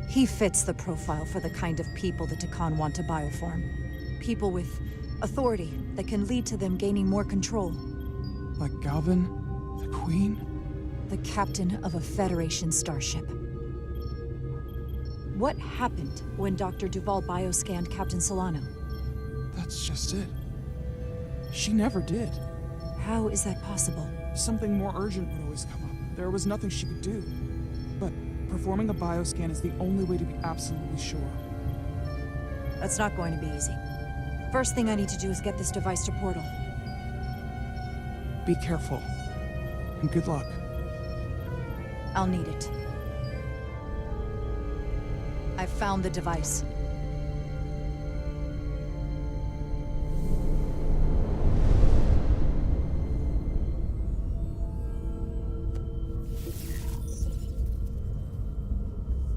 He fits the profile for the kind of people the Takan want to bioform. People with authority that can lead to them gaining more control. Like Galvin, the Queen. the captain of a Federation starship. What happened when Dr. Duval bioscanned Captain Solano? That's just it. She never did. How is that possible? Something more urgent would always come up. There was nothing she could do. But performing a bioscan is the only way to be absolutely sure. That's not going to be easy. First thing I need to do is get this device to Portal. Be careful. And good luck. I'll need it. I've found the device.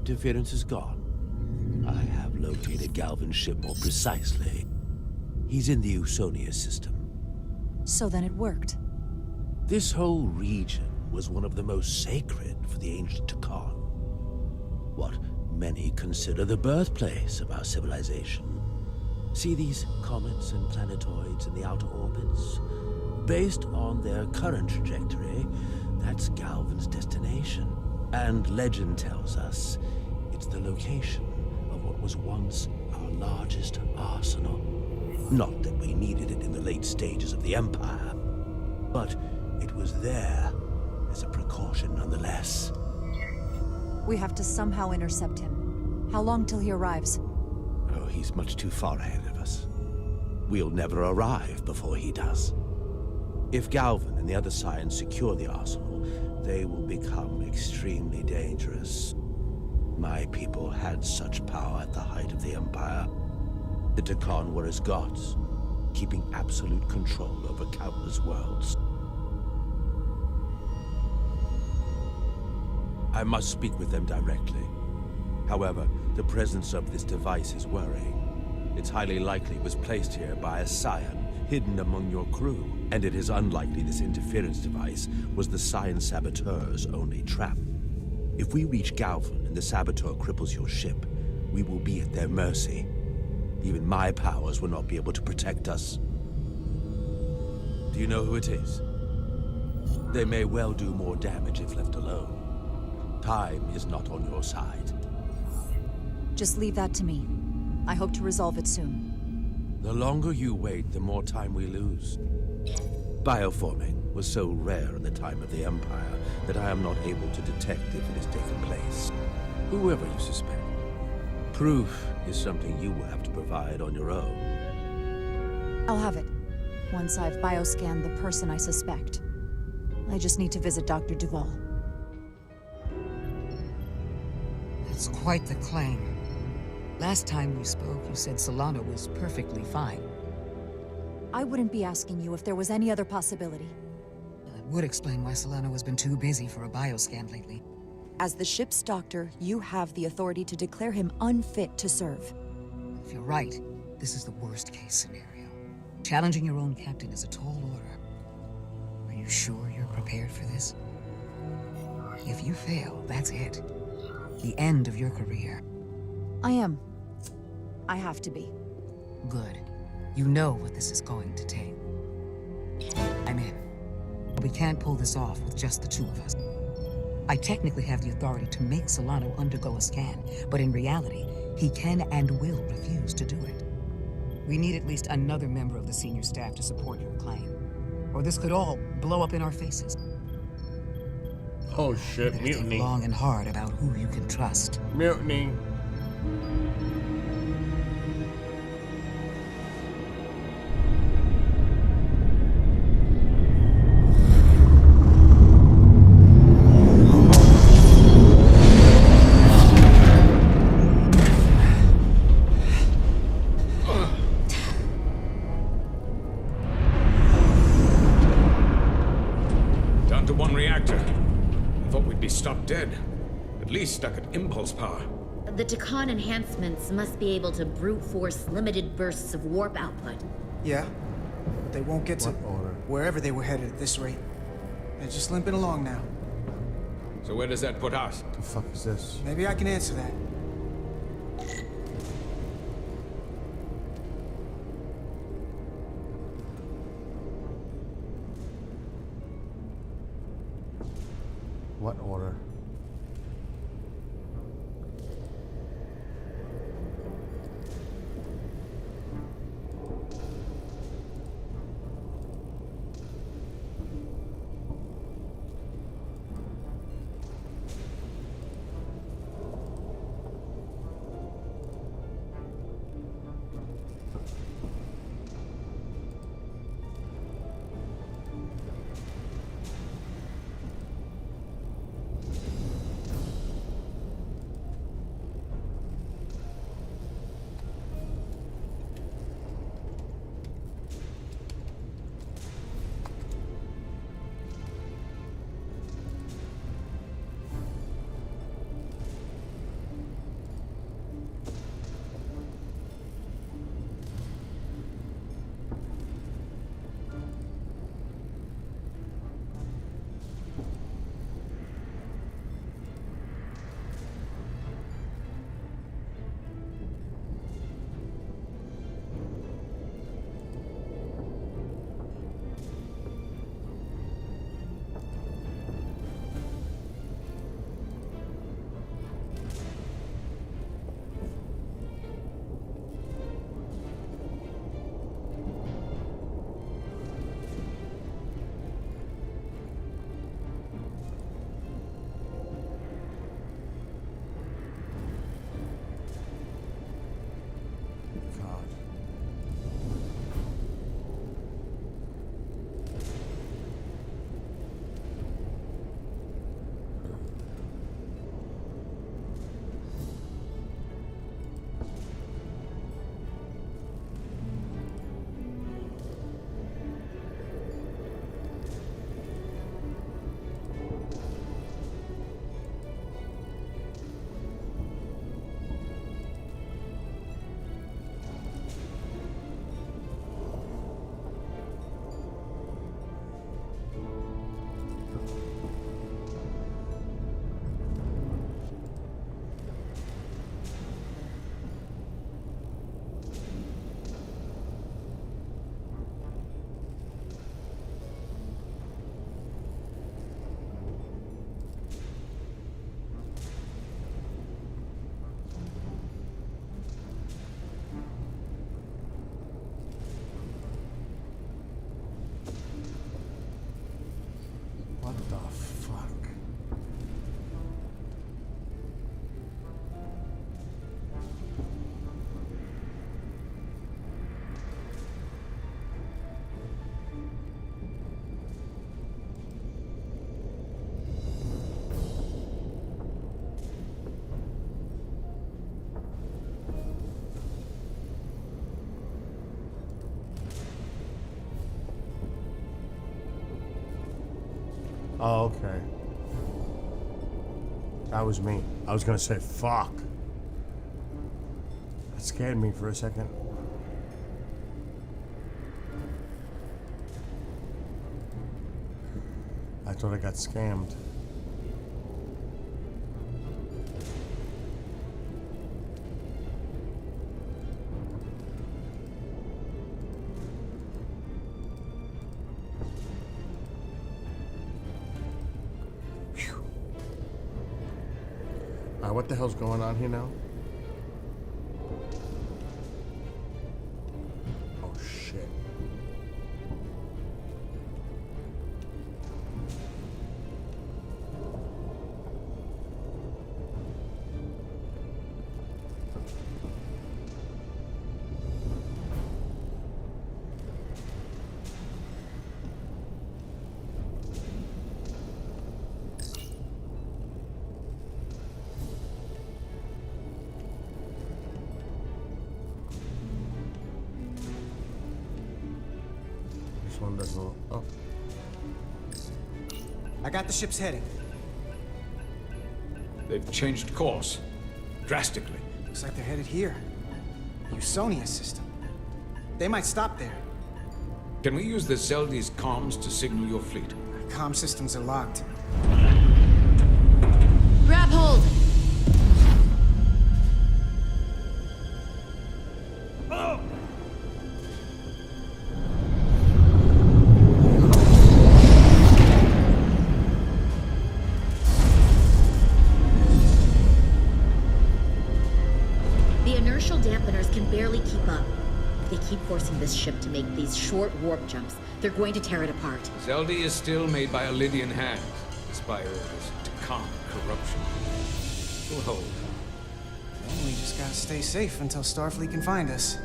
Interference is gone. I have located Galvin's ship more precisely. He's in the Usonia system. So then it worked. This whole region was one of the most sacred for the ancient Takan. What many consider the birthplace of our civilization. See these comets and planetoids in the outer orbits? Based on their current trajectory, that's Galvin's destination. And legend tells us it's the location of what was once our largest arsenal. Not that we needed it in the late stages of the Empire, but it was there as a precaution nonetheless. We have to somehow intercept him. How long till he arrives? Oh, he's much too far ahead of us. We'll never arrive before he does. If Galvin and the other Scions secure the arsenal, they will become extremely dangerous. My people had such power at the height of the Empire. The Takan were as gods, keeping absolute control over countless worlds. I must speak with them directly. However, the presence of this device is worrying. It's highly likely it was placed here by a Scion hidden among your crew, and it is unlikely this interference device was the Scion saboteur's only trap. If we reach Galvin and the saboteur cripples your ship, we will be at their mercy. Even my powers will not be able to protect us. Do you know who it is? They may well do more damage if left alone. Time is not on your side. Just leave that to me. I hope to resolve it soon. The longer you wait, the more time we lose. Bioforming was so rare in the time of the Empire that I am not able to detect if it has taken place. Whoever you suspect, proof is something you will have to provide on your own. I'll have it. Once I've bioscanned the person I suspect. I just need to visit Dr. Duval. That's quite the claim. Last time we spoke, you said Solano was perfectly fine. I wouldn't be asking you if there was any other possibility. That would explain why Solano has been too busy for a bioscan lately. As the ship's doctor, you have the authority to declare him unfit to serve. If you're right, this is the worst-case scenario. Challenging your own captain is a tall order. Are you sure you're prepared for this? If you fail, that's it. The end of your career. I am. I have to be. Good. You know what this is going to take. I'm in. We can't pull this off with just the two of us. I technically have the authority to make Solano undergo a scan, but in reality, he can and will refuse to do it. We need at least another member of the senior staff to support your claim, or this could all blow up in our faces. Oh shit, mutiny. Think long and hard about who you can trust. Mutiny. Down to one reactor. I thought we'd be stopped dead. At least stuck at impulse power. The Takan enhancements must be able to brute force limited bursts of warp output. Yeah, but they won't get to wherever they were headed at this rate. They're just limping along now. So where does that put us? The fuck is this? Maybe I can answer that. What order? What the fuck? Oh, okay. That was me. I was gonna say fuck. That scared me for a second. I thought I got scammed. What the hell's going on here now? Oh shit. One doesn't. Oh. I got the ship's heading. They've changed course. Drastically. Looks like they're headed here. Usonia system. They might stop there. Can we use the Zeldi's comms to signal your fleet? Comm systems are locked. Grab hold! thermal dampeners can barely keep up. If they keep forcing this ship to make these short warp jumps, they're going to tear it apart. Zeldi is still made by Lydian hands, despite orders to calm corruption. We'll hold. Well, we just gotta stay safe until Starfleet can find us.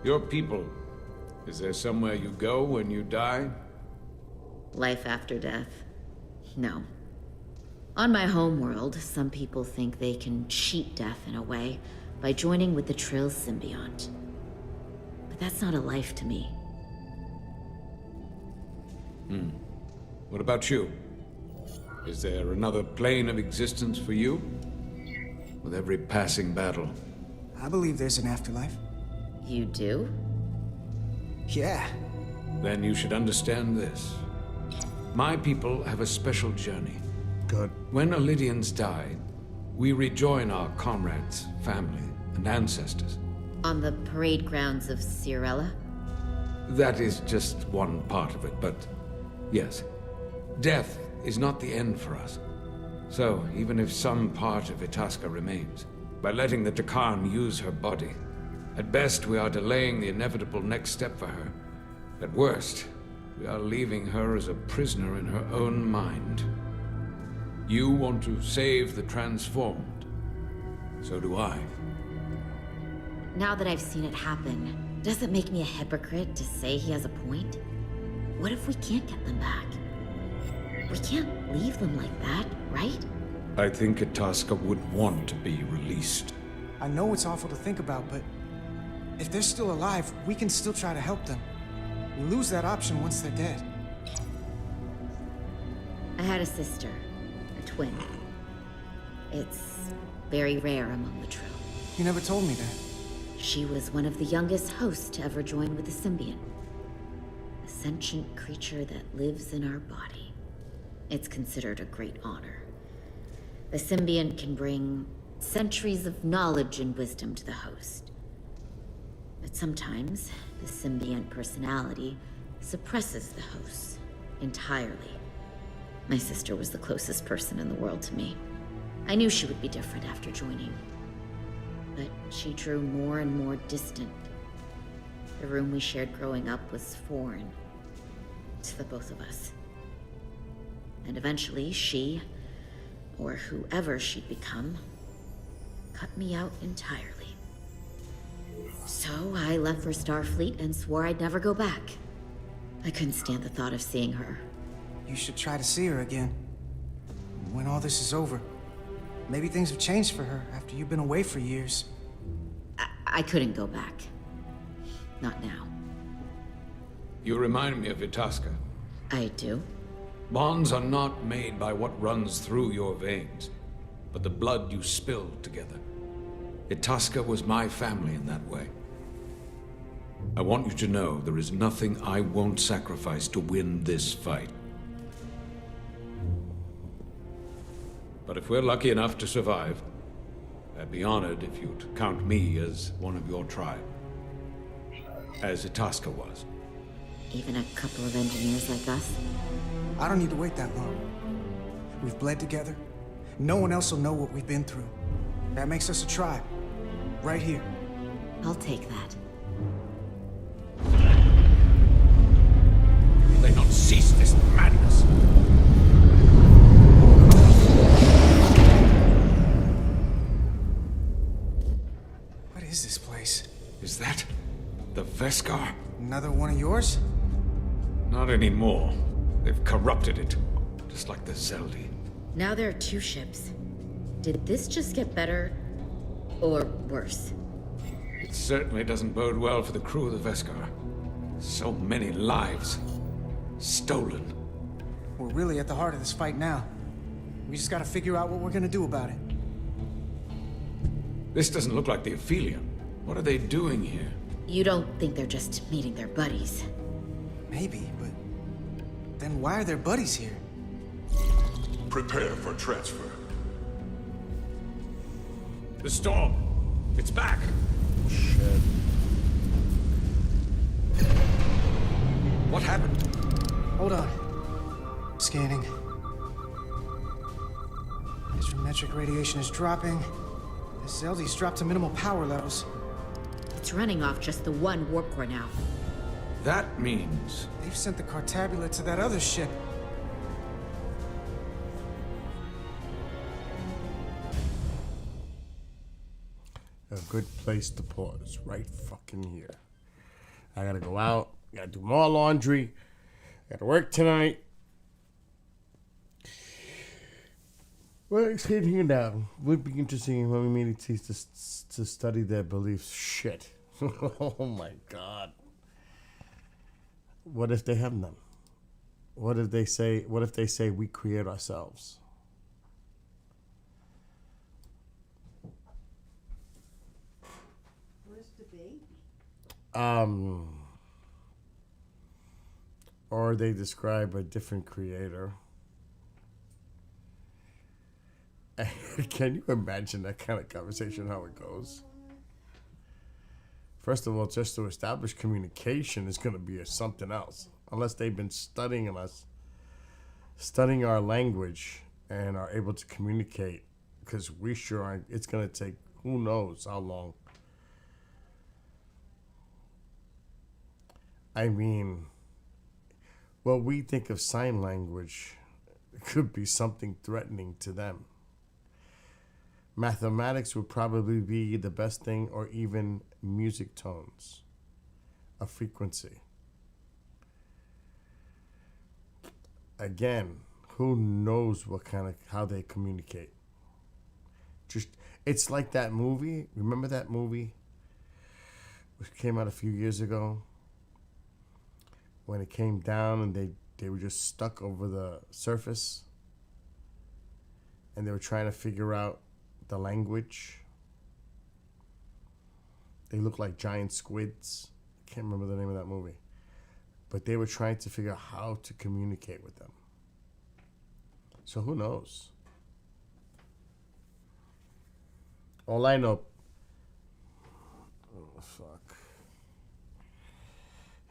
Your people, is there somewhere you go when you die? Life after death? No. On my homeworld, some people think they can cheat death in a way by joining with the Trill symbiont. But that's not a life to me. What about you? Is there another plane of existence for you? With every passing battle. I believe there's an afterlife. You do? Yeah. Then you should understand this. My people have a special journey. Good. When Lydians die, we rejoin our comrades, family, and ancestors. On the parade grounds of Cirella? That is just one part of it, but yes. Death is not the end for us. So, even if some part of Itasca remains, by letting the Takarn use her body, at best we are delaying the inevitable next step for her. At worst, we are leaving her as a prisoner in her own mind. You want to save the transformed. So do I. Now that I've seen it happen, does it make me a hypocrite to say he has a point? What if we can't get them back? We can't leave them like that, right? I think Itasca would want to be released. I know it's awful to think about, but if they're still alive, we can still try to help them. We lose that option once they're dead. I had a sister, a twin. It's very rare among the Trill. You never told me that. She was one of the youngest hosts to ever join with the symbiont. A sentient creature that lives in our body. It's considered a great honor. The symbiont can bring centuries of knowledge and wisdom to the host. But sometimes, the symbiont personality suppresses the host entirely. My sister was the closest person in the world to me. I knew she would be different after joining. But she drew more and more distant. The room we shared growing up was foreign to the both of us. And eventually she, or whoever she'd become, cut me out entirely. So I left for Starfleet and swore I'd never go back. I couldn't stand the thought of seeing her. You should try to see her again. When all this is over. Maybe things have changed for her after you've been away for years. I couldn't go back. Not now. You remind me of Itasca. I do? Bonds are not made by what runs through your veins, but the blood you spill together. Itasca was my family in that way. I want you to know there is nothing I won't sacrifice to win this fight. But if we're lucky enough to survive, I'd be honored if you'd count me as one of your tribe. As Itasca was. Even a couple of engineers like us? I don't need to wait that long. We've bled together. No one else will know what we've been through. That makes us a tribe. Right here. I'll take that. Will they not cease this madness? What is this place? Is that the Veskar? Another one of yours? Not anymore. They've corrupted it, just like the Zeldi. Now there are two ships. Did this just get better, or worse? It certainly doesn't bode well for the crew of the Veskar. So many lives stolen. We're really at the heart of this fight now. We just gotta figure out what we're gonna do about it. This doesn't look like the Aphelion. What are they doing here? You don't think they're just meeting their buddies? Maybe, but then why are their buddies here? Prepare for transfer. The storm! It's back! Shit. What happened? Hold on. Scanning. Astrometric radiation is dropping. This LD's dropped to minimal power levels. It's running off just the one warp core now. That means... They've sent the Cartabula to that other ship. A good place to pause. Right fucking here. I gotta go out. Gotta do more laundry. Gotta work tonight. Well, it's hitting here now. Would be interesting when we meet to study their beliefs. Shit. Oh my god. What if they have none? What if they say we create ourselves? Where's the baby? Or they describe a different creator. Can you imagine that kind of conversation, how it goes? First of all, just to establish communication is going to be something else. Unless they've been studying us, studying our language, and are able to communicate. Because we sure aren't. It's going to take who knows how long. I mean, what we think of sign language could be something threatening to them. Mathematics would probably be the best thing, or even music tones, a frequency. Again, who knows how they communicate? Just, it's like that movie. Remember that movie, which came out a few years ago, when it came down and they were just stuck over the surface, and they were trying to figure out the language. They look like giant squids. I can't remember the name of that movie. But they were trying to figure out how to communicate with them. So who knows? All I know... Oh, fuck.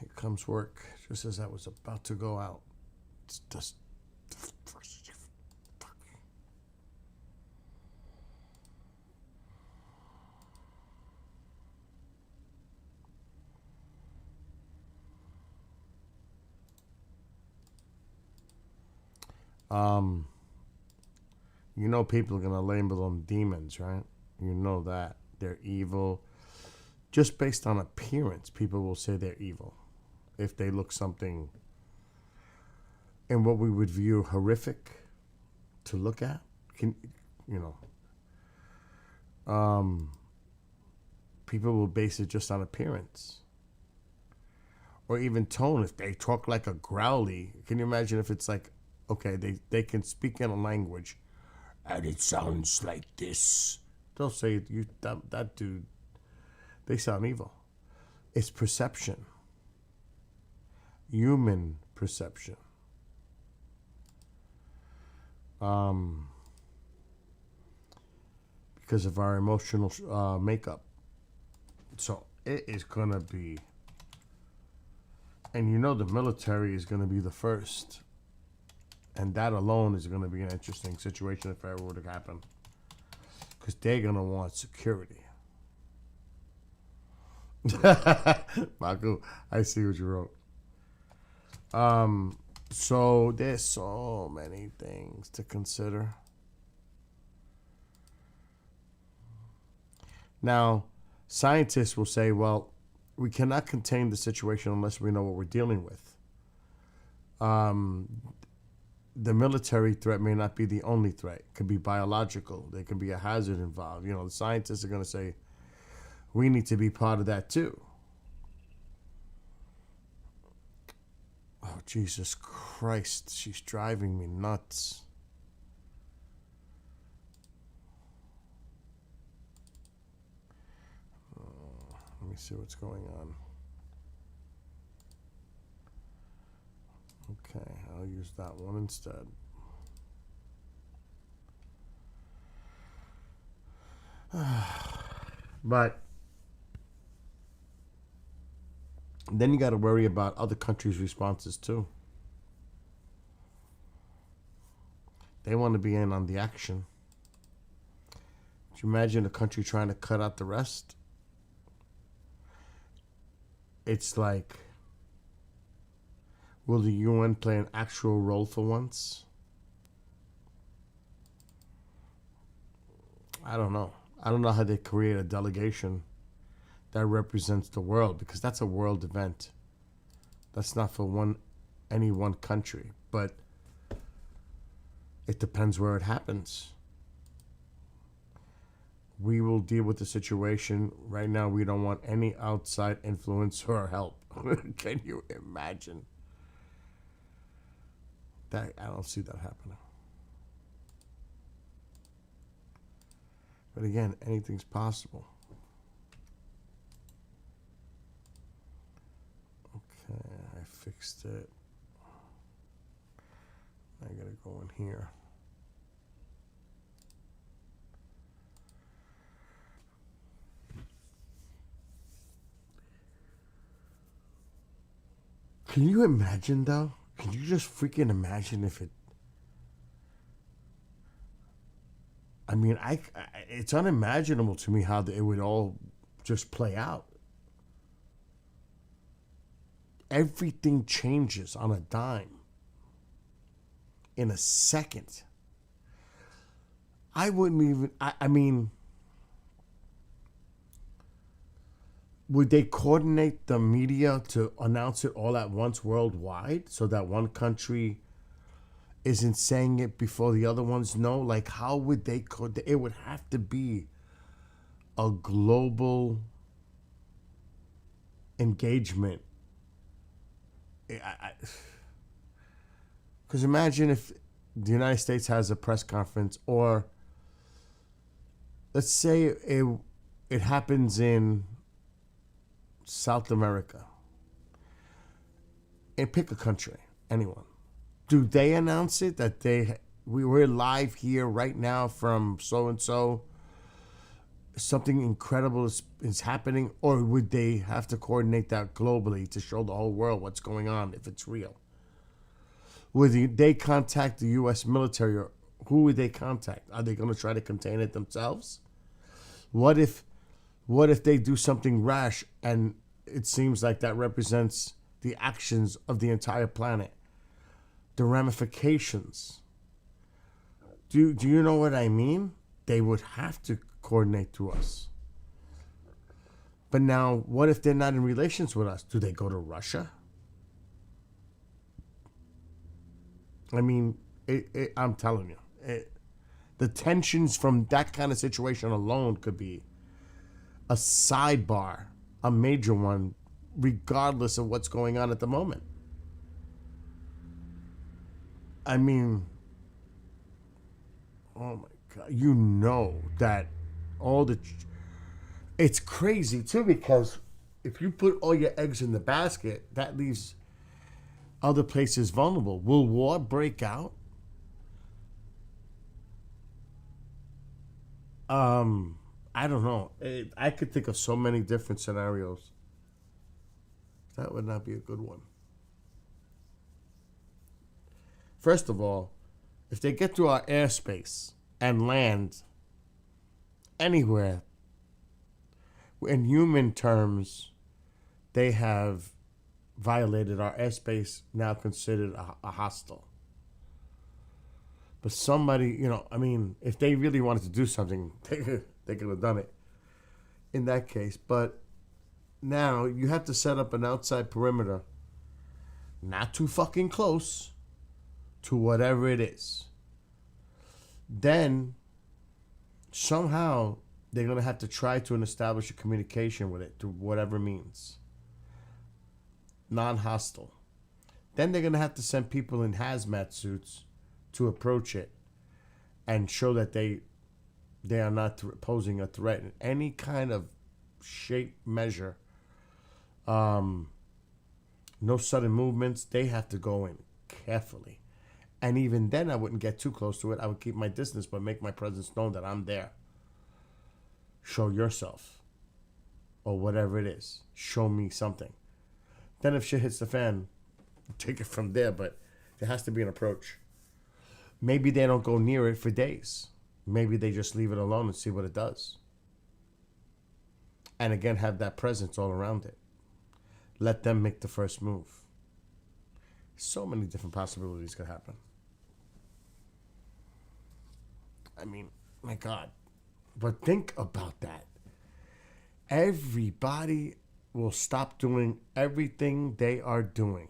Here comes work, just as I was about to go out. It's just... You know people are going to label them demons, right? You know that. They're evil. Just based on appearance, people will say they're evil. If they look something in what we would view horrific to look at, people will base it just on appearance. Or even tone. If they talk like a growly, can you imagine if it's like, okay, they can speak in a language, and it sounds like this. They'll say, that dude, they sound evil. It's perception. Human perception. Because of our emotional makeup. So it is going to be, and you know the military is going to be the first. And that alone is going to be an interesting situation if it ever were to happen. Because they're going to want security. Marco, I see what you wrote. So there's so many things to consider. Now, scientists will say, well, we cannot contain the situation unless we know what we're dealing with. The military threat may not be the only threat. It could be biological. There could be a hazard involved. You know, the scientists are going to say, we need to be part of that too. Oh, Jesus Christ. She's driving me nuts. Let me see what's going on. Okay, I'll use that one instead. But Then you got to worry about other countries' responses too. They want to be in on the action. Could you imagine a country trying to cut out the rest? It's like, will the UN play an actual role for once? I don't know. I don't know how they create a delegation that represents the world, because that's a world event. That's not for any one country, but it depends where it happens. We will deal with the situation. Right now, we don't want any outside influence or help. Can you imagine? That I don't see that happening. But again, anything's possible. Okay, I fixed it. I gotta go in here. Can you imagine, though? Can you just freaking imagine if it... I mean, it's unimaginable to me how it would all just play out. Everything changes on a dime. In a second. I wouldn't even... I mean... Would they coordinate the media to announce it all at once worldwide so that one country isn't saying it before the other ones know? Like, how would they it would have to be a global engagement. Because imagine if the United States has a press conference, or let's say it happens in South America, and pick a country, anyone. Do they announce it that we're live here right now from so and so? Something incredible is happening, or would they have to coordinate that globally to show the whole world what's going on if it's real? Would they contact the U.S. military, or who would they contact? Are they going to try to contain it themselves? What if they do something rash and it seems like that represents the actions of the entire planet? The ramifications. Do you know what I mean? They would have to coordinate to us. But now, what if they're not in relations with us? Do they go to Russia? I mean, I'm telling you, the tensions from that kind of situation alone could be a sidebar, a major one, regardless of what's going on at the moment. I mean, oh my God, you know that it's crazy too, because if you put all your eggs in the basket, that leaves other places vulnerable. Will war break out? I don't know. I could think of so many different scenarios. That would not be a good one. First of all, if they get through our airspace and land anywhere, in human terms, they have violated our airspace, now considered a hostile. But somebody, I mean, if they really wanted to do something, they could have done it in that case. But now you have to set up an outside perimeter, not too fucking close to whatever it is. Then somehow they're going to have to try to establish a communication with it through whatever means. Non-hostile. Then they're going to have to send people in hazmat suits to approach it and show that they are not posing a threat in any kind of shape, measure. No sudden movements. They have to go in carefully. And even then, I wouldn't get too close to it. I would keep my distance, but make my presence known that I'm there. Show yourself. Or whatever it is. Show me something. Then if shit hits the fan, take it from there. But there has to be an approach. Maybe they don't go near it for days. Maybe they just leave it alone and see what it does. And again, have that presence all around it. Let them make the first move. So many different possibilities could happen. I mean, my God. But think about that. Everybody will stop doing everything they are doing.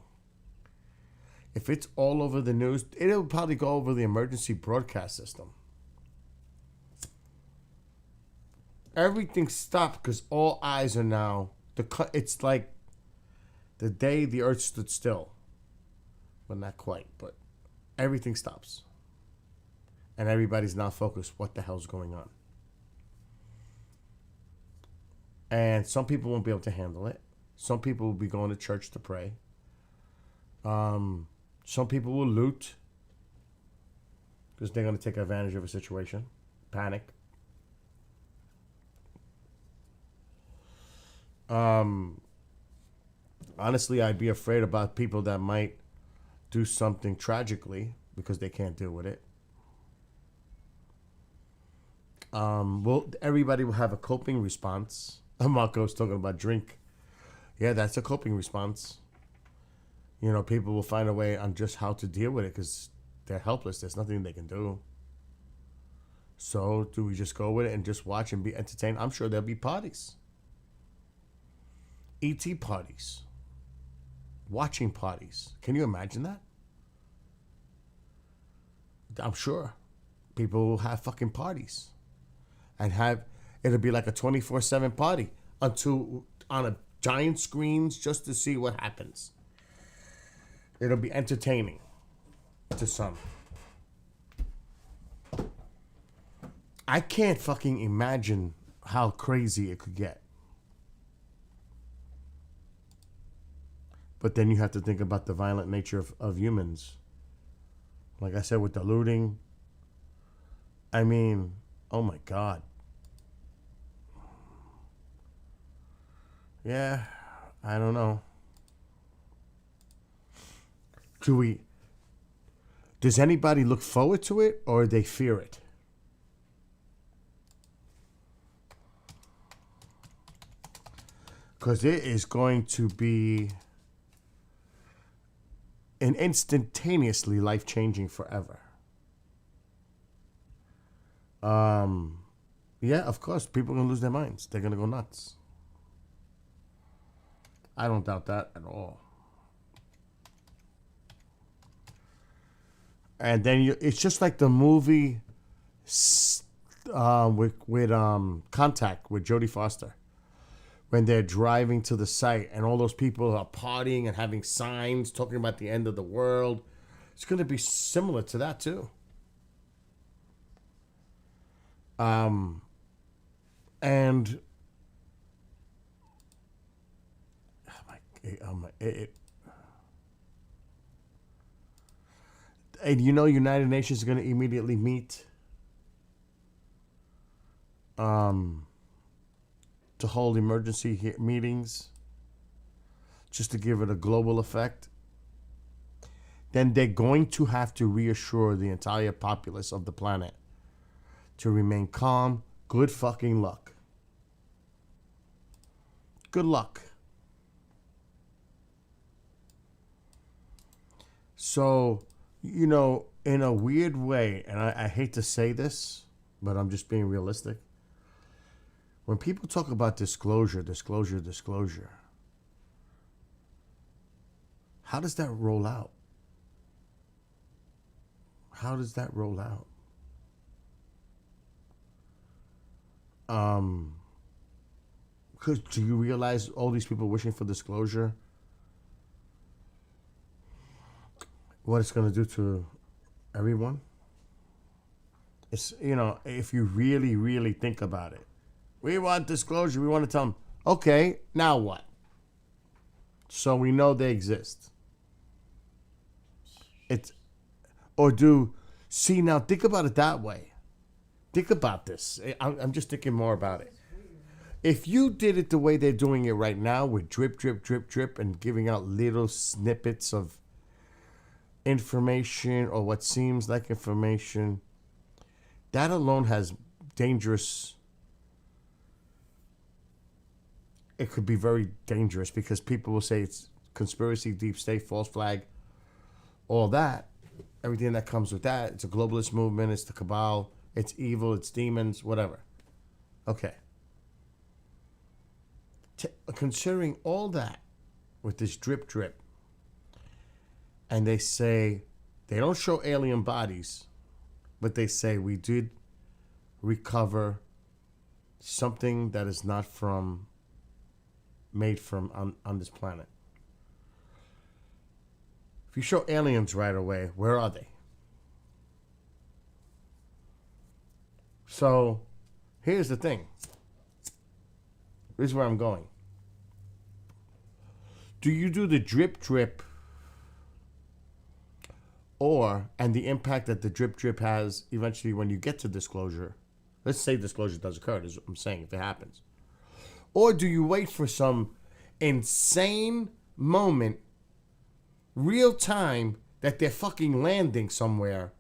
If it's all over the news, it'll probably go over the emergency broadcast system. Everything stopped because all eyes are now... It's like the day the earth stood still. Well, not quite, but everything stops. And everybody's now focused. What the hell's going on? And some people won't be able to handle it. Some people will be going to church to pray. Some people will loot because they're going to take advantage of a situation. Panic. Honestly, I'd be afraid about people that might do something tragically because they can't deal with it. Well, everybody will have a coping response. Marco's talking about drink. Yeah, that's a coping response. You know, people will find a way on just how to deal with it because they're helpless. There's nothing they can do. So do we just go with it and just watch and be entertained? I'm sure there'll be parties. E.T. parties. Watching parties. Can you imagine that? I'm sure people will have fucking parties. And it'll be like a 24/7 party on a giant screens just to see what happens. It'll be entertaining to some. I can't fucking imagine how crazy it could get. But then you have to think about the violent nature of humans. Like I said, with the looting. I mean, oh my God. Yeah, I don't know. Does anybody look forward to it or they fear it? Because it is going to be an instantaneously life-changing forever. Yeah, of course, people are going to lose their minds. They're going to go nuts. I don't doubt that at all. And then it's just like the movie with Contact with Jodie Foster. When they're driving to the site and all those people are partying and having signs talking about the end of the world. It's going to be similar to that too. And you know, United Nations is going to immediately meet to hold emergency meetings just to give it a global effect. Then they're going to have to reassure the entire populace of the planet to remain calm. Good fucking luck. Good luck. So, you know, in a weird way, and I hate to say this, but I'm just being realistic. When people talk about disclosure, how does that roll out? How does that roll out? Because do you realize all these people wishing for disclosure, what it's going to do to everyone? It's, you know, if you really, really think about it. We want disclosure. We want to tell them, okay, now what? So we know they exist. Now think about it that way. Think about this. I'm just thinking more about it. If you did it the way they're doing it right now with drip, drip, drip, drip and giving out little snippets of information or what seems like information, that alone has dangerous. It could be very dangerous because people will say it's conspiracy, deep state, false flag, all that. Everything that comes with that. It's a globalist movement. It's the cabal. It's evil. It's demons. Whatever. Okay. Considering all that with this drip drip, and they say they don't show alien bodies, but they say we did recover something that is not made from on this planet. If you show aliens right away, where are they? So here's the thing. Here's where I'm going. Do you do the drip drip and the impact that the drip drip has eventually when you get to disclosure? Let's say disclosure does occur, is what I'm saying, if it happens. Or do you wait for some insane moment, real time, that they're fucking landing somewhere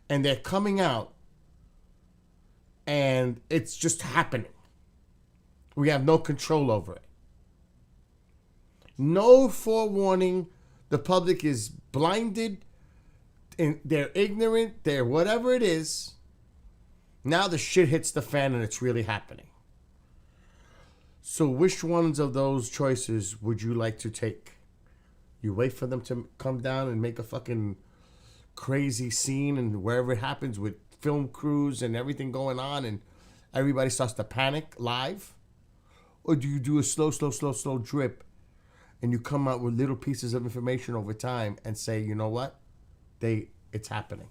and they're coming out and it's just happening? We have no control over it. No forewarning. The public is blinded. And they're ignorant. They're whatever it is. Now the shit hits the fan and it's really happening. So which ones of those choices would you like to take? You wait for them to come down and make a fucking crazy scene and wherever it happens with film crews and everything going on and everybody starts to panic live? Or do you do a slow drip and you come out with little pieces of information over time and say, you know what? It's happening.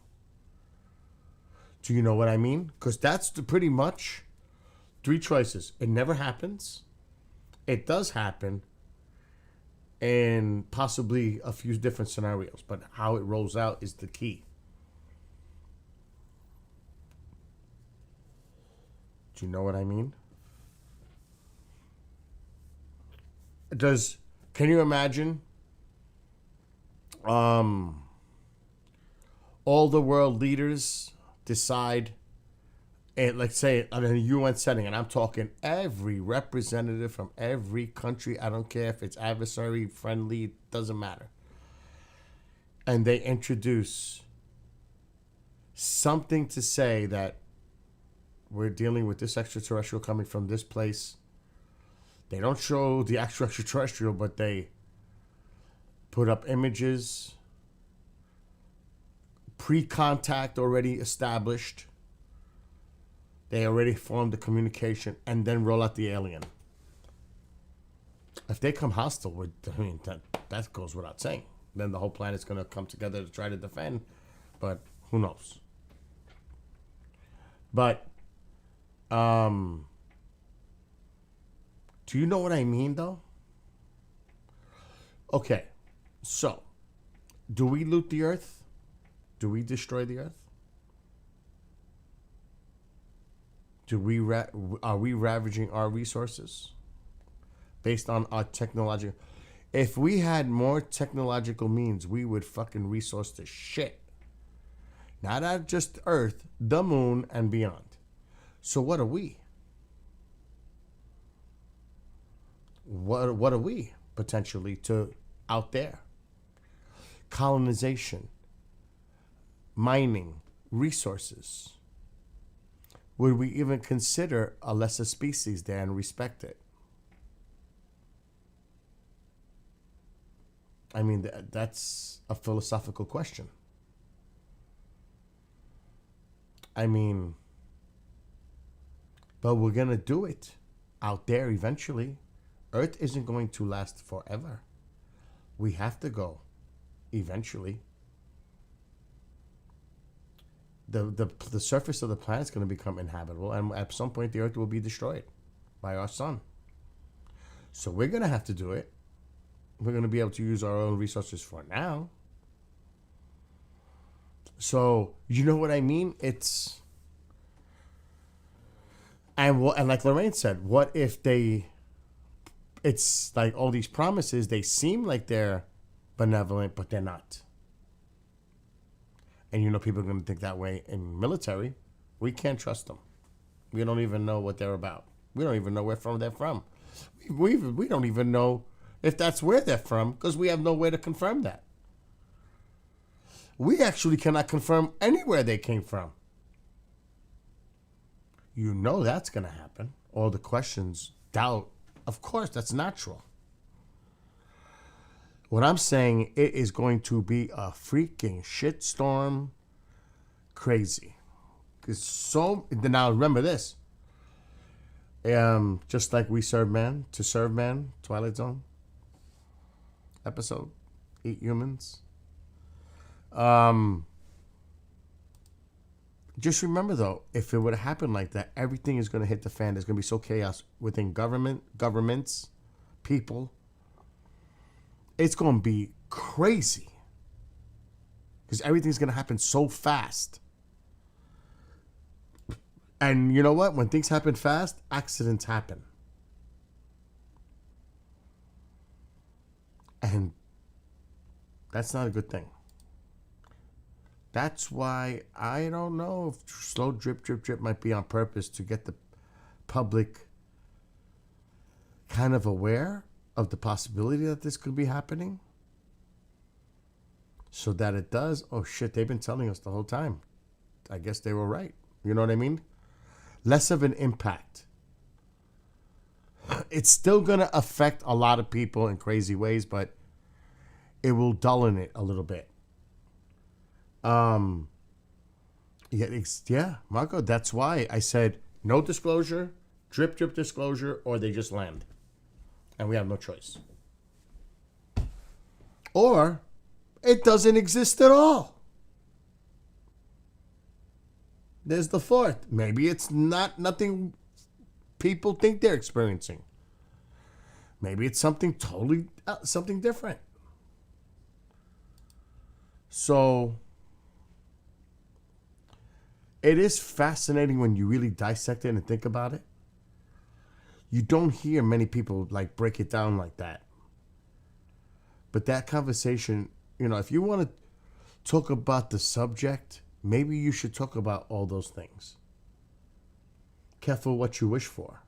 Do you know what I mean? Because that's pretty much 3 choices. It never happens. It does happen. And possibly a few different scenarios. But how it rolls out is the key. Do you know what I mean? Can you imagine all the world leaders decide, and let's say in a UN setting, and I'm talking every representative from every country, I don't care if it's adversary, friendly, doesn't matter, and they introduce something to say that we're dealing with this extraterrestrial coming from this place. They don't show the actual extraterrestrial, but they put up images, pre-contact already established. They already formed the communication and then roll out the alien. If they come hostile, that goes without saying. Then the whole planet's going to come together to try to defend, but who knows? But, do you know what I mean, though? Okay, so, do we loot the Earth? Do we destroy the Earth? Are we ravaging our resources based on our technological? If we had more technological means, we would fucking resource the shit. Not just Earth, the moon, and beyond. So what are we? What are we potentially to out there? Colonization, mining, resources. Would we even consider a lesser species there and respect it? I mean, that's a philosophical question. I mean, but we're going to do it out there eventually. Earth isn't going to last forever. We have to go eventually. The surface of the planet is going to become inhabitable, and at some point the Earth will be destroyed by our sun. So we're going to have to do it. We're going to be able to use our own resources for now. So, you know what I mean? And And like Lorraine said, what if it's like all these promises, they seem like they're benevolent, but they're not. And people are going to think that way in military. We can't trust them. We don't even know what they're about. We don't even know where they're from. We don't even know if that's where they're from because we have no way to confirm that. We actually cannot confirm anywhere they came from. That's going to happen. All the questions, doubt. Of course, that's natural. What I'm saying, it is going to be a freaking shitstorm. Crazy. Now remember this. Just like We Serve Man, To Serve Man, Twilight Zone episode, Eat Humans. Just remember though, if it would have happened like that, everything is going to hit the fan. There's going to be so chaos within governments, people. It's going to be crazy because everything's going to happen so fast. And you know what? When things happen fast, accidents happen. And that's not a good thing. That's why I don't know if slow drip, drip, drip might be on purpose to get the public kind of aware of the possibility that this could be happening. So that it does. Oh shit, they've been telling us the whole time. I guess they were right. You know what I mean? Less of an impact. It's still going to affect a lot of people in crazy ways, but it will dullien it a little bit. Yeah, Marco, that's why I said no disclosure, drip, drip disclosure, or they just land. And we have no choice. Or it doesn't exist at all. There's the fourth. Maybe it's nothing people think they're experiencing. Maybe it's something different. So it is fascinating when you really dissect it and think about it. You don't hear many people like break it down like that. But that conversation, if you want to talk about the subject, maybe you should talk about all those things. Careful what you wish for.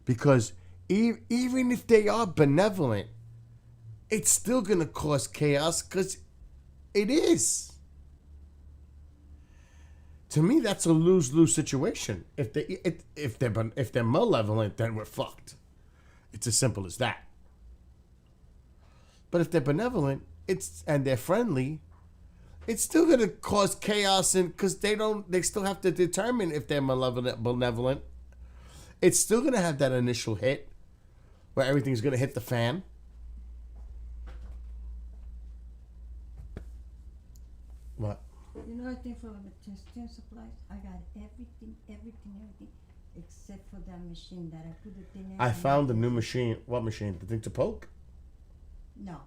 Because even if they are benevolent, it's still going to cause chaos because it is. To me, that's a lose-lose situation. If they're malevolent, then we're fucked. It's as simple as that. But if they're benevolent, and they're friendly, it's still going to cause chaos, and because they still have to determine if they're benevolent. It's still going to have that initial hit where everything's going to hit the fan. What? I think for the testing supplies, I got everything, except for that machine that I put the thing in. I found a new machine. What machine? The thing to poke? No.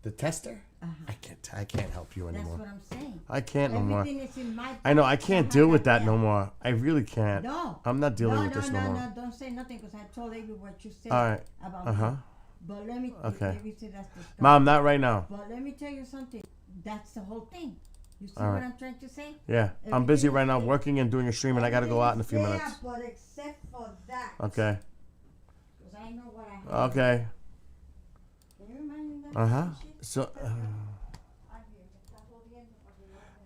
The tester? I can't help you anymore. That's what I'm saying. I can't no more. Everything is in my. I know. I can't deal with that no more. I really can't. No. I'm not dealing with this no more. No, don't say nothing because I told Avery what you said all right. about me. But let me. Okay. Say that's disgusting. Mom, not right now. But let me tell you something. That's the whole thing. You see all what right. I'm trying to say? Yeah. I'm busy right now working and doing a stream, and I got to go out in a few minutes. But except for that. Okay. Because I know what I have. Okay. Can you remind me that? So.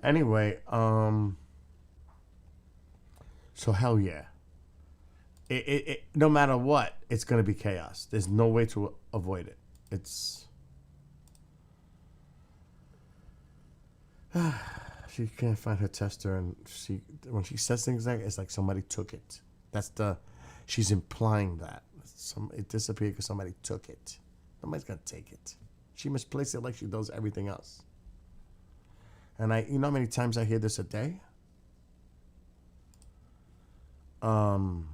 Anyway, so hell yeah. It no matter what, it's gonna be chaos. There's no way to avoid it. It's she can't find her tester, and when she says things like it's like somebody took it. She's implying that it disappeared because somebody took it. Nobody's gonna take it. She misplaced it like she does everything else. And you know how many times I hear this a day? Hold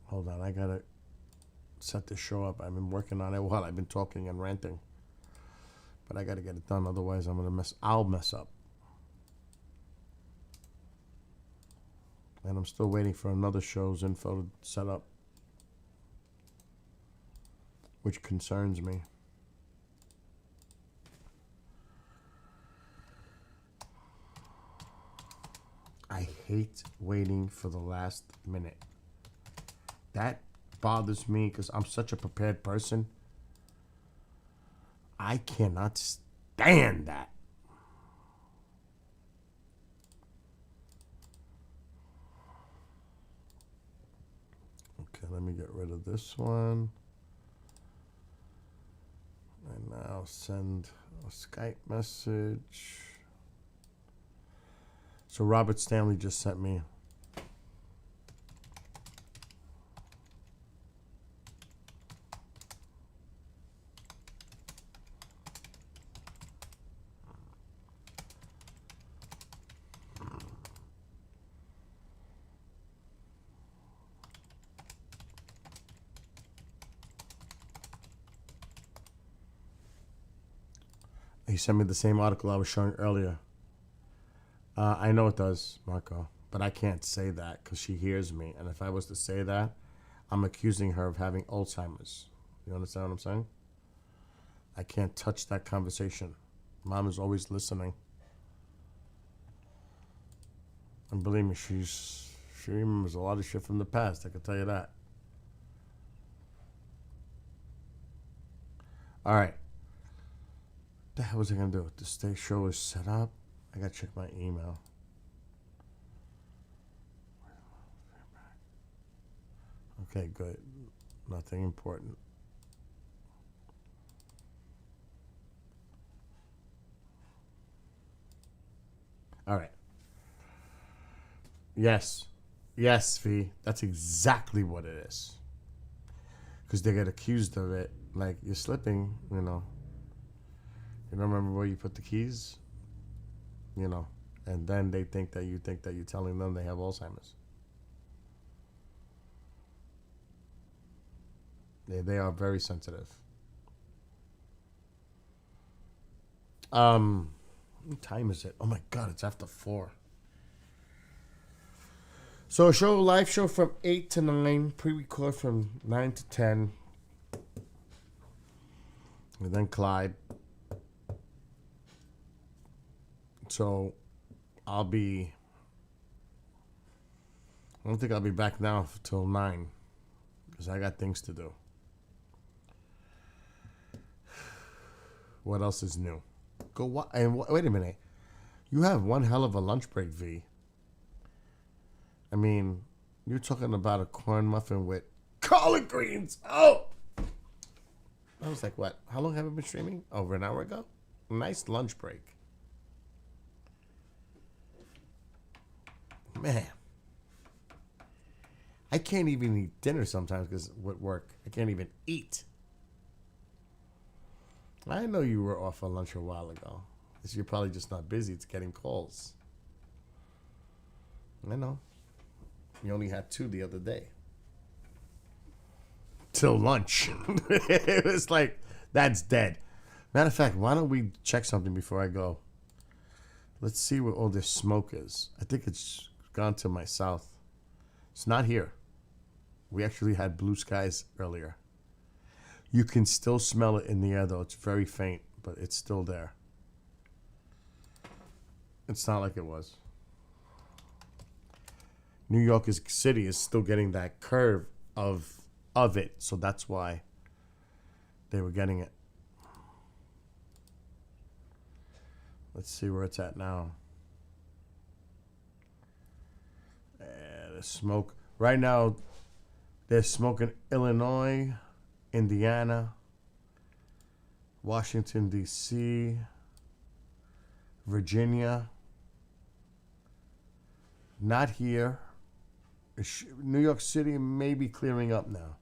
on, I gotta set this show up. I've been working on it while I've been talking and ranting. But I got to get it done. Otherwise, I'll mess up. And I'm still waiting for another show's info to set up, which concerns me. I hate waiting for the last minute. That bothers me because I'm such a prepared person. I cannot stand that. Okay, let me get rid of this one. And now send a Skype message. So Robert Stanley just sent me. He sent me the same article I was showing earlier. I know it does, Marco, but I can't say that because she hears me. And if I was to say that, I'm accusing her of having Alzheimer's. You understand what I'm saying? I can't touch that conversation. Mom is always listening. And believe me, she remembers a lot of shit from the past, I can tell you that. All right. What the hell was I going to do? The state show is set up. I got to check my email. Okay, good. Nothing important. All right. Yes. Yes, V. That's exactly what it is. Because they get accused of it. Like, you're slipping, you know. You don't remember where you put the keys? You know. And then they think that you're telling them they have Alzheimer's. They are very sensitive. What time is it? Oh my God, it's after 4. So live show from 8 to 9, pre-record from 9 to 10. And then Clyde. So I don't think I'll be back now till 9 because I got things to do. What else is new? Wait a minute. You have one hell of a lunch break, V. I mean, you're talking about a corn muffin with collard greens. Oh! I was like, what? How long have I been streaming? Over an hour ago? Nice lunch break. Man. I can't even eat dinner sometimes because with work. I can't even eat. I know you were off on lunch a while ago. You're probably just not busy. It's getting calls. I know. You only had 2 the other day. Till lunch. It was like, that's dead. Matter of fact, why don't we check something before I go? Let's see where all this smoke is. I think it's gone to my south. It's not here. We actually had blue skies earlier. You can still smell it in the air, though. It's very faint, but it's still there. It's not like it was. New York City is still getting that curve of it, so that's why they were getting it. Let's see where it's at now. The smoke. Right now, there's smoke in Illinois, Indiana, Washington, D.C., Virginia. Not here. New York City may be clearing up now.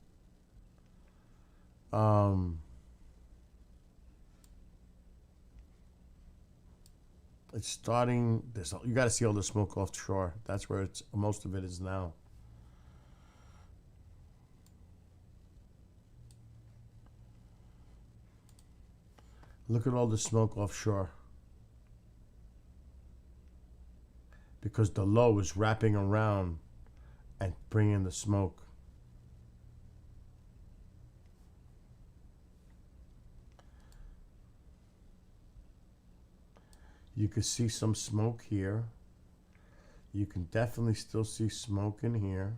It's starting. You got to see all the smoke offshore. That's where most of it is now. Look at all the smoke offshore. Because the low is wrapping around and bringing the smoke. You can see some smoke here. You can definitely still see smoke in here.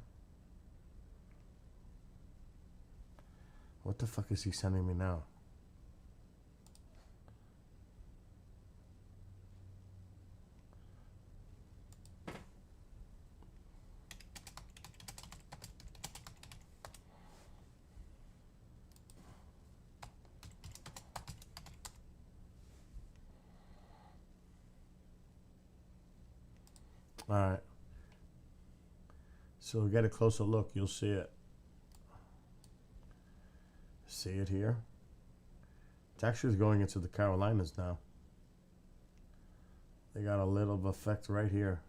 What the fuck is he sending me now? All right. So get a closer look. You'll see it. See it here? It's actually going into the Carolinas now. They got a little effect right here.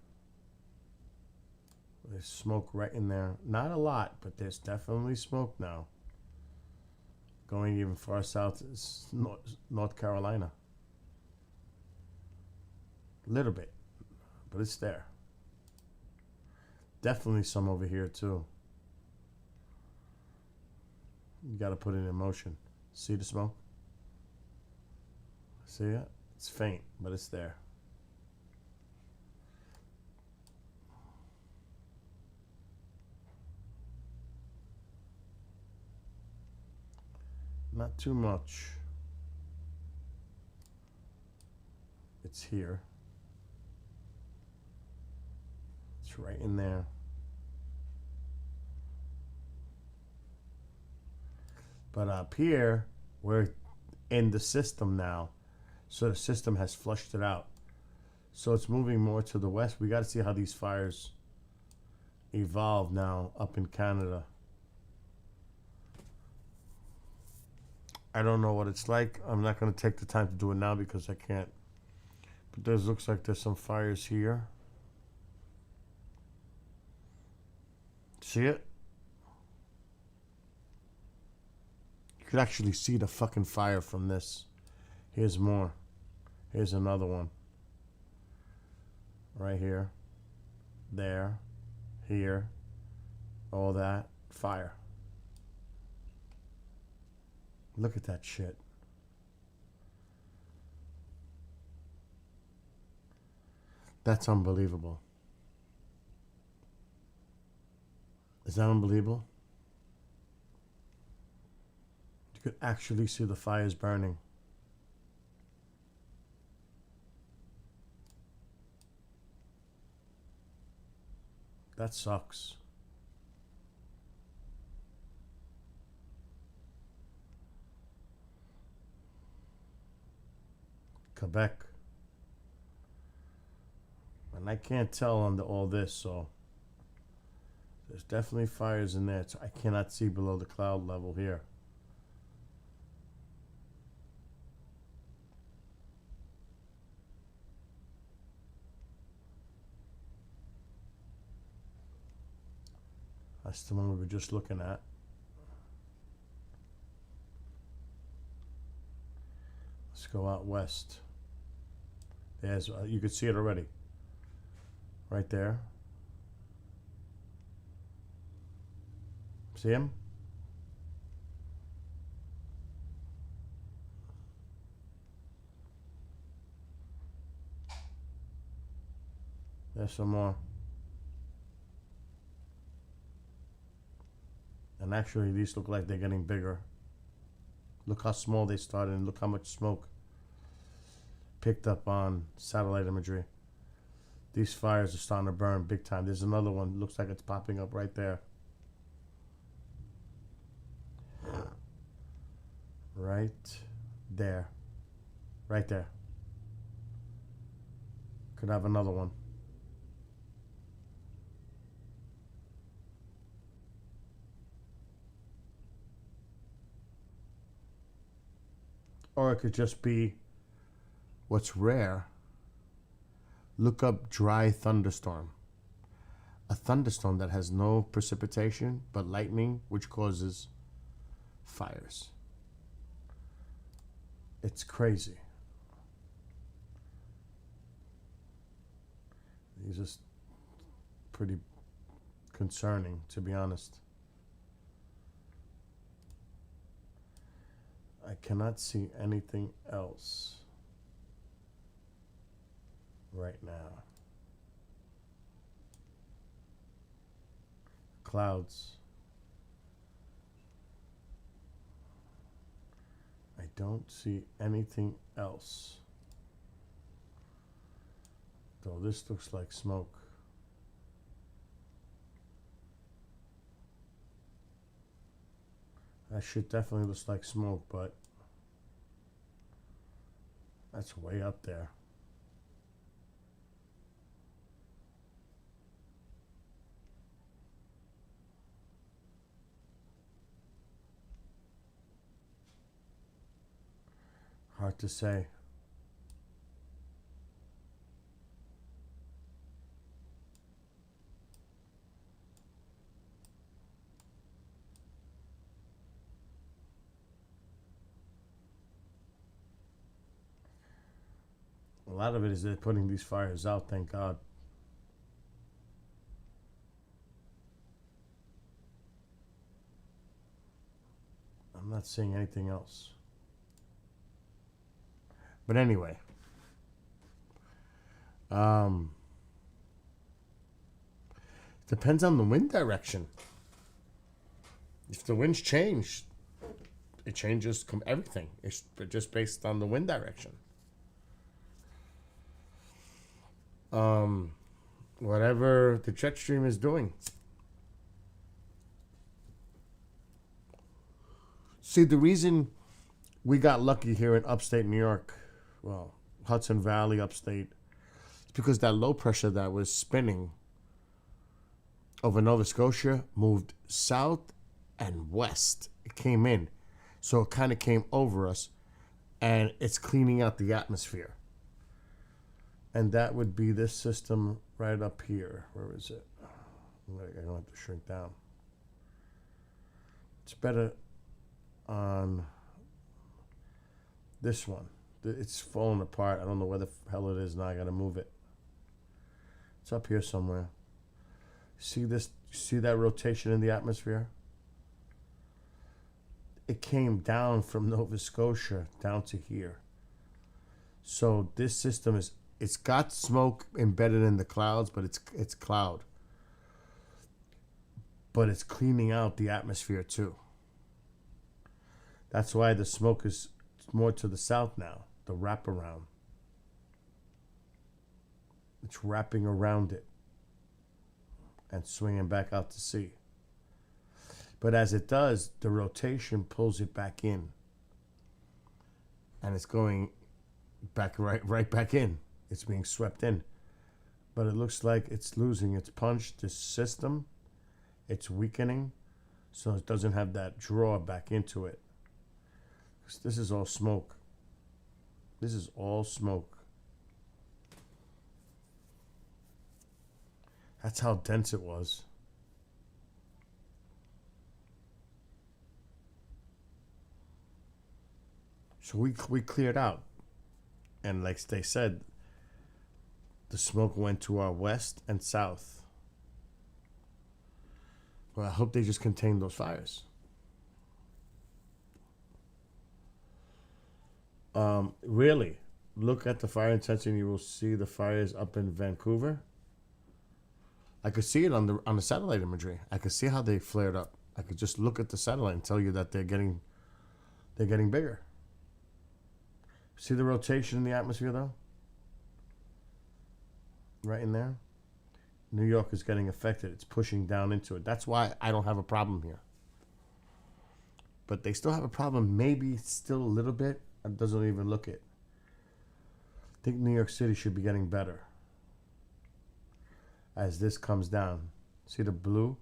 There's smoke right in there. Not a lot, but there's definitely smoke now. Going even far south is North Carolina. A little bit, but it's there. Definitely some over here too. You got to put it in motion. See the smoke? See it? It's faint, but it's there. Not too much. It's here. It's right in there. But up here, we're in the system now. So the system has flushed it out. So it's moving more to the west. We got to see how these fires evolve now up in Canada. I don't know what it's like. I'm not going to take the time to do it now because I can't. But there looks like there's some fires here. See it? You could actually see the fucking fire from this. Here's more. Here's another one. Right here. There. Here. All that. Fire. Look at that shit. That's unbelievable. Is that unbelievable? You could actually see the fires burning. That sucks. Quebec. And I can't tell under all this, so there's definitely fires in there. So I cannot see below the cloud level here. That's the one we were just looking at. Let's go out west. There's, you could see it already. Right there. See him? There's some more. And actually, these look like they're getting bigger. Look how small they started and look how much smoke picked up on satellite imagery. These fires are starting to burn big time. There's another one. Looks like it's popping up right there. Right there. Right there. Could have another one. Or it could just be what's rare. Look up dry thunderstorm. A thunderstorm that has no precipitation but lightning, which causes fires. It's crazy. He's just pretty concerning, to be honest. I cannot see anything else right now. Clouds. I don't see anything else. Though this looks like smoke. That shit definitely looks like smoke, but that's way up there. Hard to say. A lot of it is they're putting these fires out, thank God. I'm not seeing anything else. But anyway. Depends on the wind direction. If the winds change, it changes everything. It's just based on the wind direction. Whatever the jet stream is doing. See, the reason we got lucky here in upstate New York, well, Hudson Valley, upstate, is because that low pressure that was spinning over Nova Scotia moved south and west. It came in. So it kind of came over us, and it's cleaning out the atmosphere. And that would be this system right up here. Where is it? I don't have to shrink down. It's better on this one. It's falling apart. I don't know where the hell it is now. I got to move it. It's up here somewhere. See this? See that rotation in the atmosphere? It came down from Nova Scotia down to here. So this system is, it's got smoke embedded in the clouds, but it's cloud. But it's cleaning out the atmosphere too. That's why the smoke is more to the south now, the wraparound. It's wrapping around it and swinging back out to sea. But as it does, the rotation pulls it back in. And it's going back right back in. It's being swept in. But it looks like it's losing its punch, this system. It's weakening, so it doesn't have that draw back into it. This is all smoke. This is all smoke. That's how dense it was. So we cleared out. And like they said, the smoke went to our west and south. Well, I hope they just contained those fires. Really, look at the fire intensity and you will see the fires up in Vancouver. I could see it on the satellite imagery. I could see how they flared up. I could just look at the satellite and tell you that they're getting bigger. See the rotation in the atmosphere though? Right in there. New York is getting affected. It's pushing down into it. That's why I don't have a problem here. But they still have a problem, maybe still a little bit. It doesn't even look it. I think New York City should be getting better as this comes down. See the blue?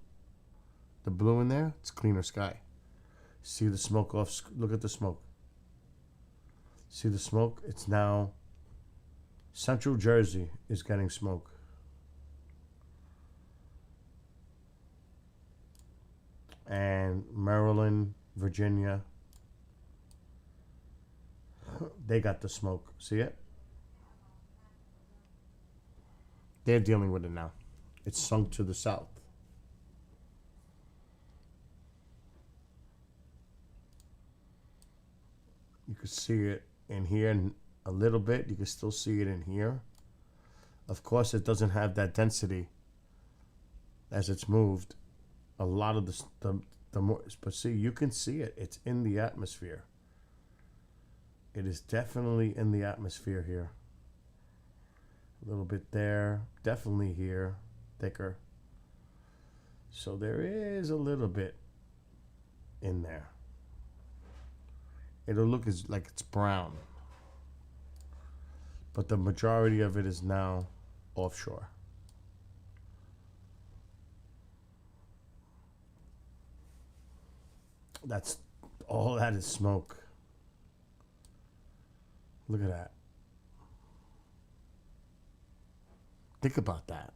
The blue in there? It's cleaner sky. See the smoke off? Look at the smoke. See the smoke? It's now Central Jersey is getting smoke. And Maryland, Virginia. They got the smoke. See it? They're dealing with it now. It's sunk to the south. You can see it in here a little bit. You can still see it in here. Of course, it doesn't have that density as it's moved. A lot of the more, but see, you can see it. It's in the atmosphere. It is definitely in the atmosphere here. A little bit there, definitely here, thicker. So there is a little bit in there. It'll look like it's brown. But the majority of it is now offshore. That's all that is smoke. Look at that. Think about that.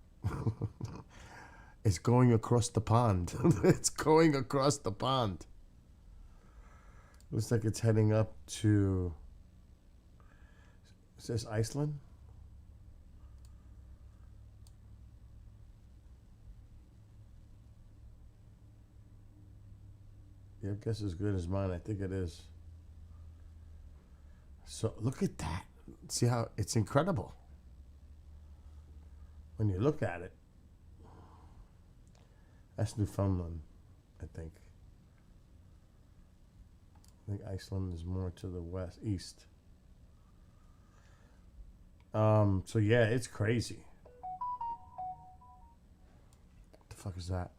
It's going across the pond. It's going across the pond. Looks like it's heading up to... Is this Iceland? Your guess is good as mine. I think it is. So look at that. See how it's incredible when you look at it. That's Newfoundland, I think. I think Iceland is more to the east. So yeah, it's crazy. What the fuck is that?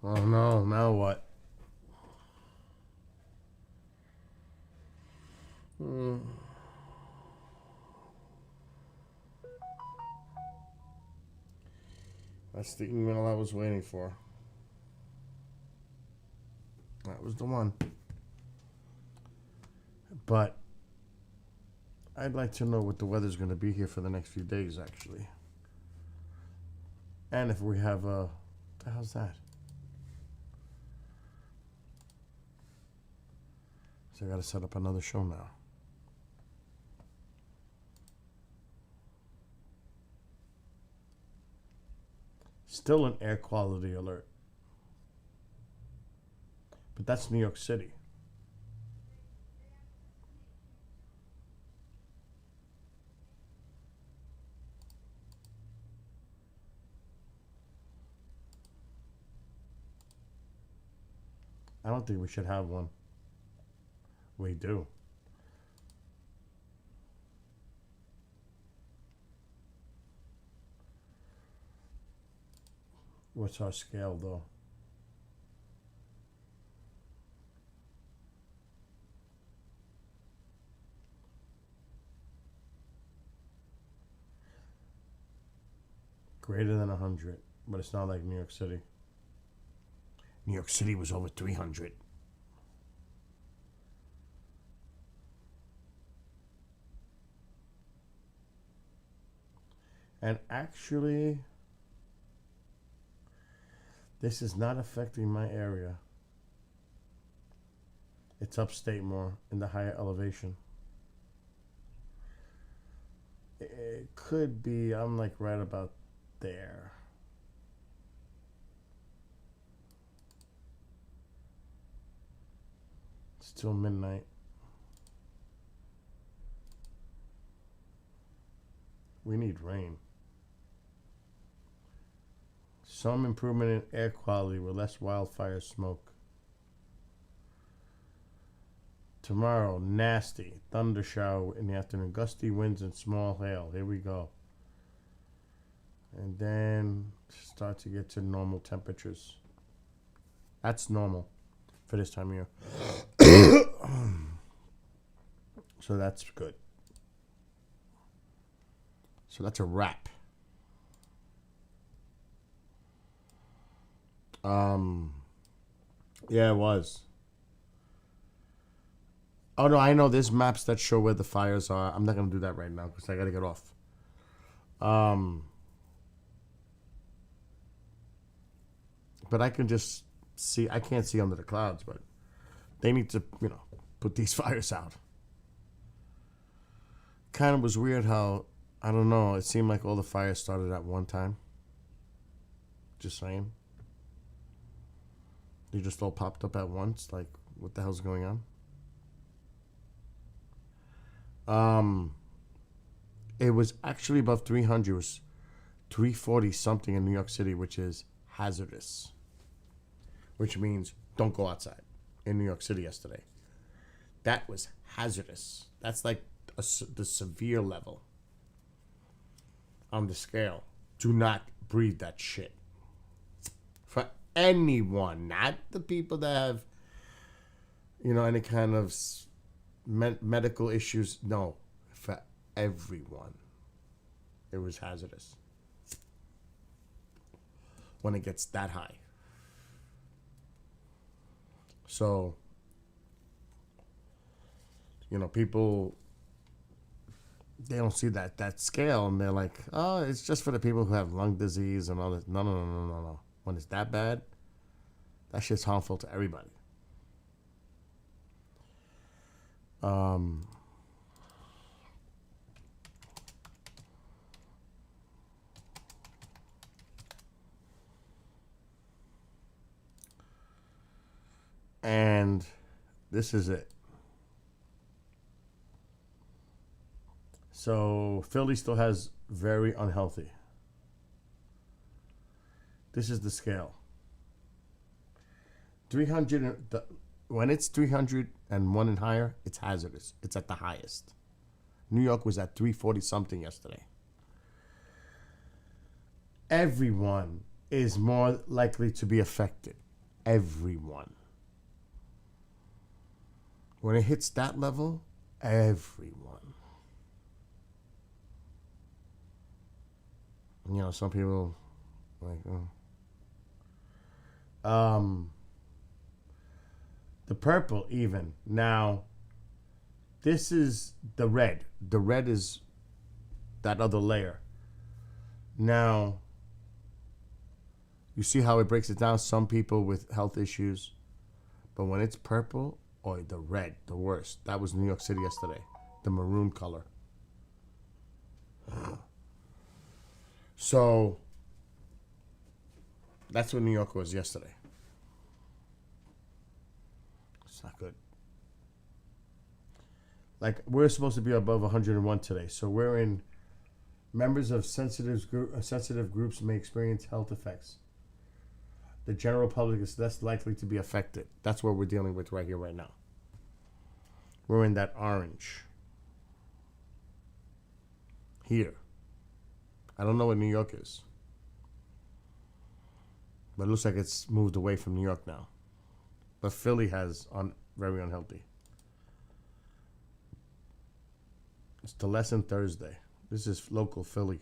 Oh no, now what? That's the email I was waiting for. That was the one. But I'd like to know what the weather's going to be here for the next few days, actually. And if we have a... What the hell's that? So I got to set up another show now. Still an air quality alert. But that's New York City. I don't think we should have one. We do. What's our scale, though? Greater than 100, but it's not like New York City. New York City was over 300. And actually, this is not affecting my area. It's upstate more in the higher elevation. It could be, I'm like right about there. It's till midnight. We need rain. Some improvement in air quality with less wildfire smoke. Tomorrow, nasty thunder shower in the afternoon, gusty winds and small hail. Here we go. And then start to get to normal temperatures. That's normal for this time of year. So that's good. So that's a wrap. Yeah, it was. Oh no, I know there's maps that show where the fires are. I'm not gonna do that right now because I gotta get off. But I can just see. I can't see under the clouds, but they need to, put these fires out. Kind of was weird how, I don't know, it seemed like all the fires started at one time. Just saying. They just all popped up at once. Like, what the hell's going on? It was actually above 300. It was 340 something in New York City, which is hazardous. Which means don't go outside in New York City yesterday. That was hazardous. That's like the severe level on the scale. Do not breathe that shit. For anyone, not the people that have, any kind of medical issues. No, for everyone. It was hazardous when it gets that high. So, people, they don't see that scale, and they're like, oh, it's just for the people who have lung disease and all this. No. When it's that bad, that shit's harmful to everybody. And this is it. So Philly still has very unhealthy. This is the scale. 300. When it's 301 and higher, it's hazardous. It's at the highest. New York was at 340 something yesterday. Everyone is more likely to be affected. Everyone. When it hits that level, everyone. Some people like, the purple even. Now, this is the red. The red is that other layer. Now, you see how it breaks it down? Some people with health issues. But when it's purple, or the red, the worst. That was New York City yesterday. The maroon color. So, that's what New York was yesterday. It's not good. Like, we're supposed to be above 101 today. So we're in, members of sensitive groups may experience health effects. The general public is less likely to be affected. That's what we're dealing with right here, right now. We're in that orange. Here. I don't know what New York is. But it looks like it's moved away from New York now. But Philly has very unhealthy. It's the lesson Thursday. This is local Philly.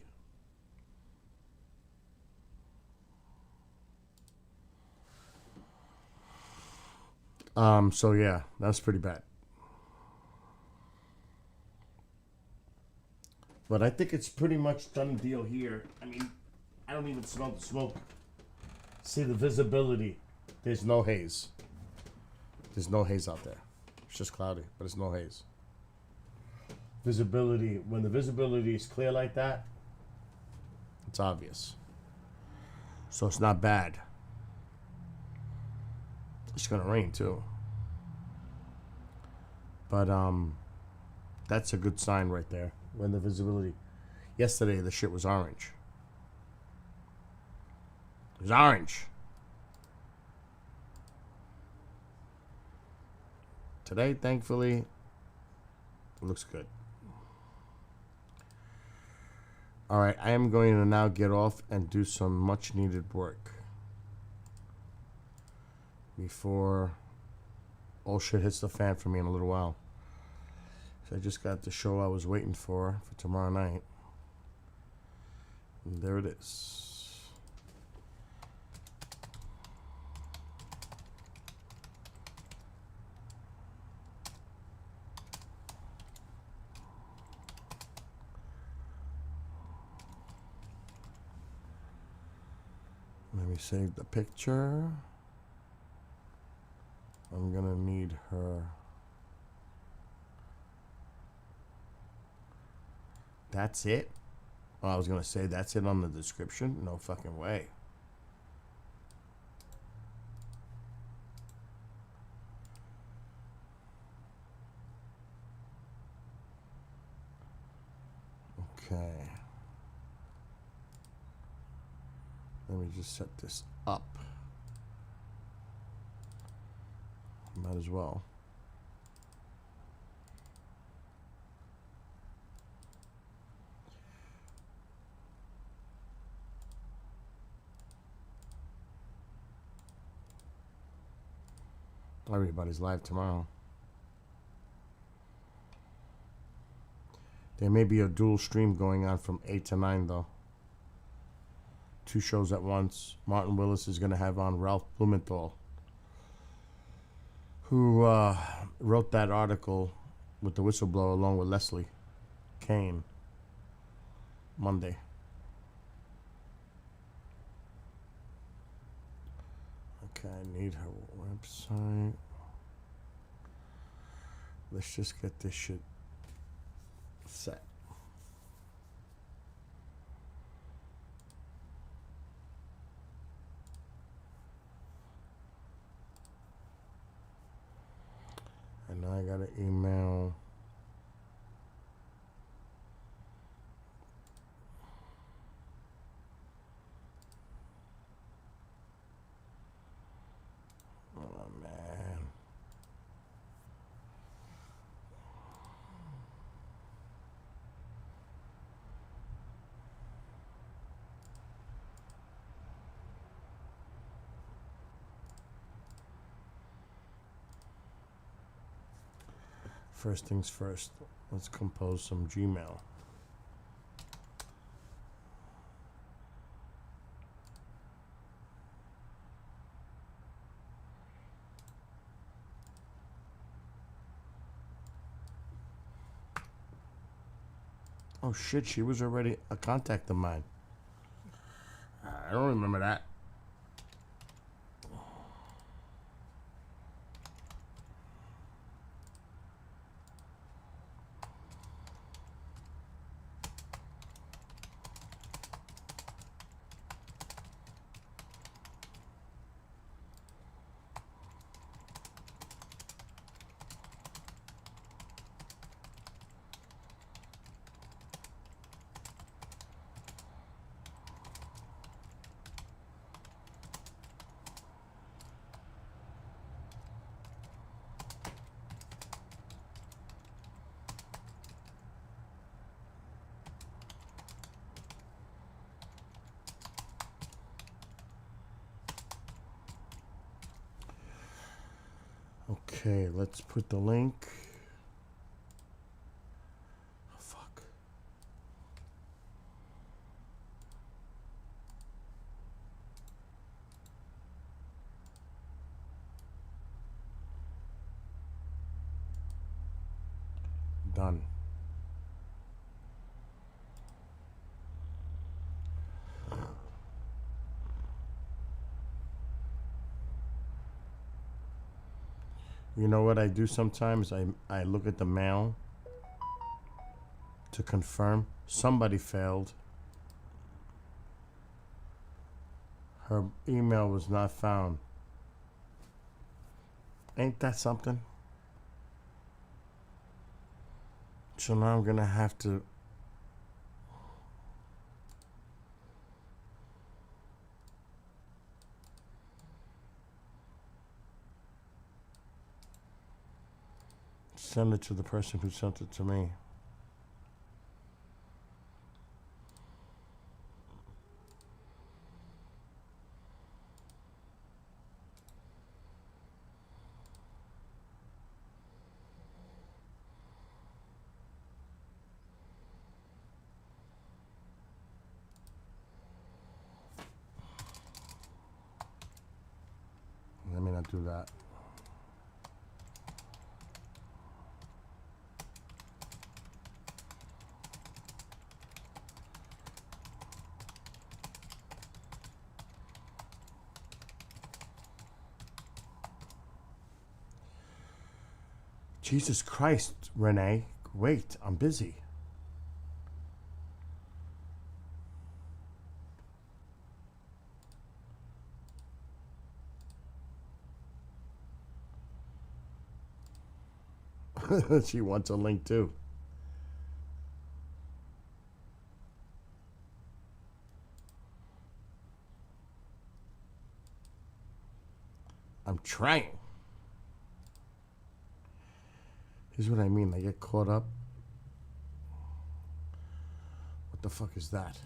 So yeah, that's pretty bad. But I think it's pretty much done deal here. I mean, I don't even smell the smoke. See the visibility. There's no haze. There's no haze out there. It's just cloudy, but it's no haze. Visibility, when the visibility is clear like that, it's obvious. So it's not bad. It's gonna rain too. But that's a good sign right there. When the visibility. Yesterday the shit was orange. It was orange. Today, thankfully, it looks good. All right, I am going to now get off and do some much needed work before all shit hits the fan for me in a little while. So I just got the show I was waiting for tomorrow night. And there it is. Let me save the picture. I'm gonna need her That's it? Oh, I was going to say that's it on the description. No fucking way. Okay. Let me just set this up. Might as well. Everybody's live tomorrow. There may be a dual stream going on from 8 to 9, though. 2 shows at once. Martin Willis is going to have on Ralph Blumenthal, who wrote that article with the whistleblower along with Leslie Kane. Monday. Okay, I need her website. Let's just get this shit set. And now I got an email. Oh, man. First things first, let's compose some Gmail. Oh shit, she was already a contact of mine. I don't remember that. Okay, let's put the link. Oh, fuck. Done. You know what I do sometimes? I look at the mail to confirm somebody failed. Her email was not found. Ain't that something? So now I'm gonna have to send it to the person who sent it to me. Let me not do that. Jesus Christ, Renee. Wait, I'm busy. She wants a link too. I'm trying. Here's what I mean. I get caught up. What the fuck is that?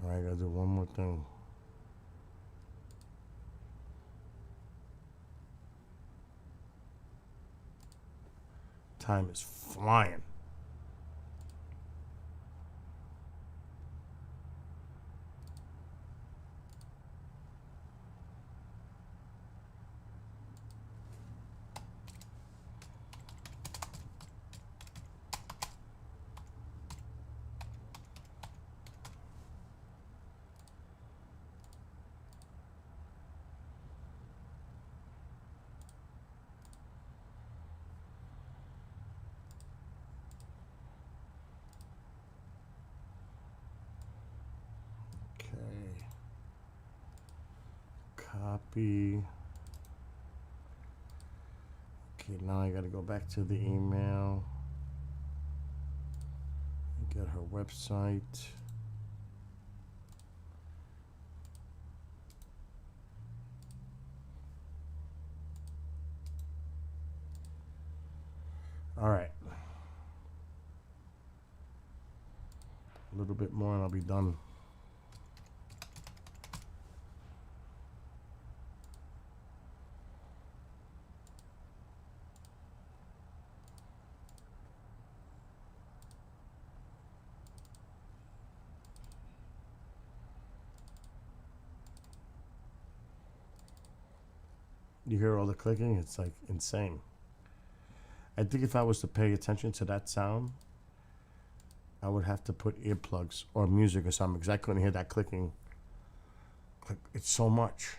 All right, I gotta do one more thing. Time is flying. Copy. Okay, now I gotta go back to the email. Get her website. All right. A little bit more and I'll be done. You hear all the clicking? It's like insane. I think if I was to pay attention to that sound, I would have to put earplugs or music or something because I couldn't hear that clicking. It's so much.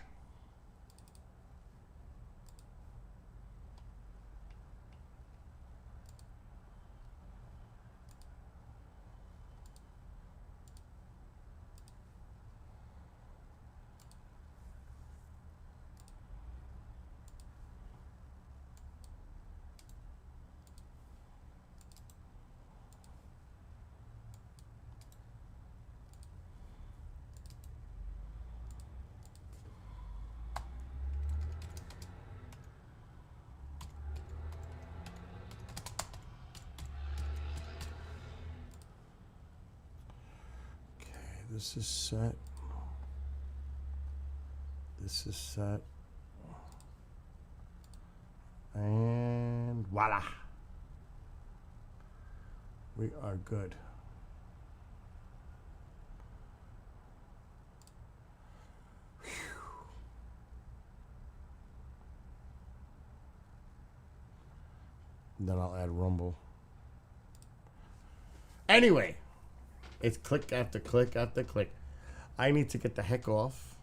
This is set. This is set. And voila. We are good. Whew. Then I'll add Rumble. Anyway. It's click after click after click. I need to get the heck off.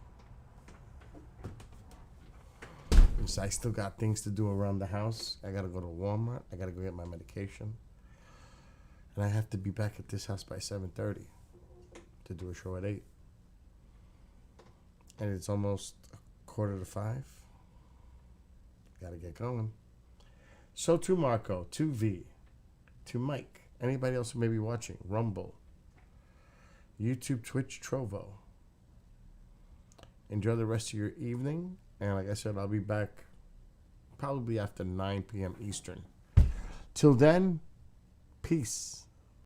Because I still got things to do around the house. I got to go to Walmart. I got to go get my medication. And I have to be back at this house by 7:30 to do a show at 8. And it's almost 4:45. Got to get going. So to Marco, to V, to Mike, anybody else who may be watching, Rumble, YouTube, Twitch, Trovo. Enjoy the rest of your evening. And like I said, I'll be back probably after 9 p.m. Eastern. Till then, peace.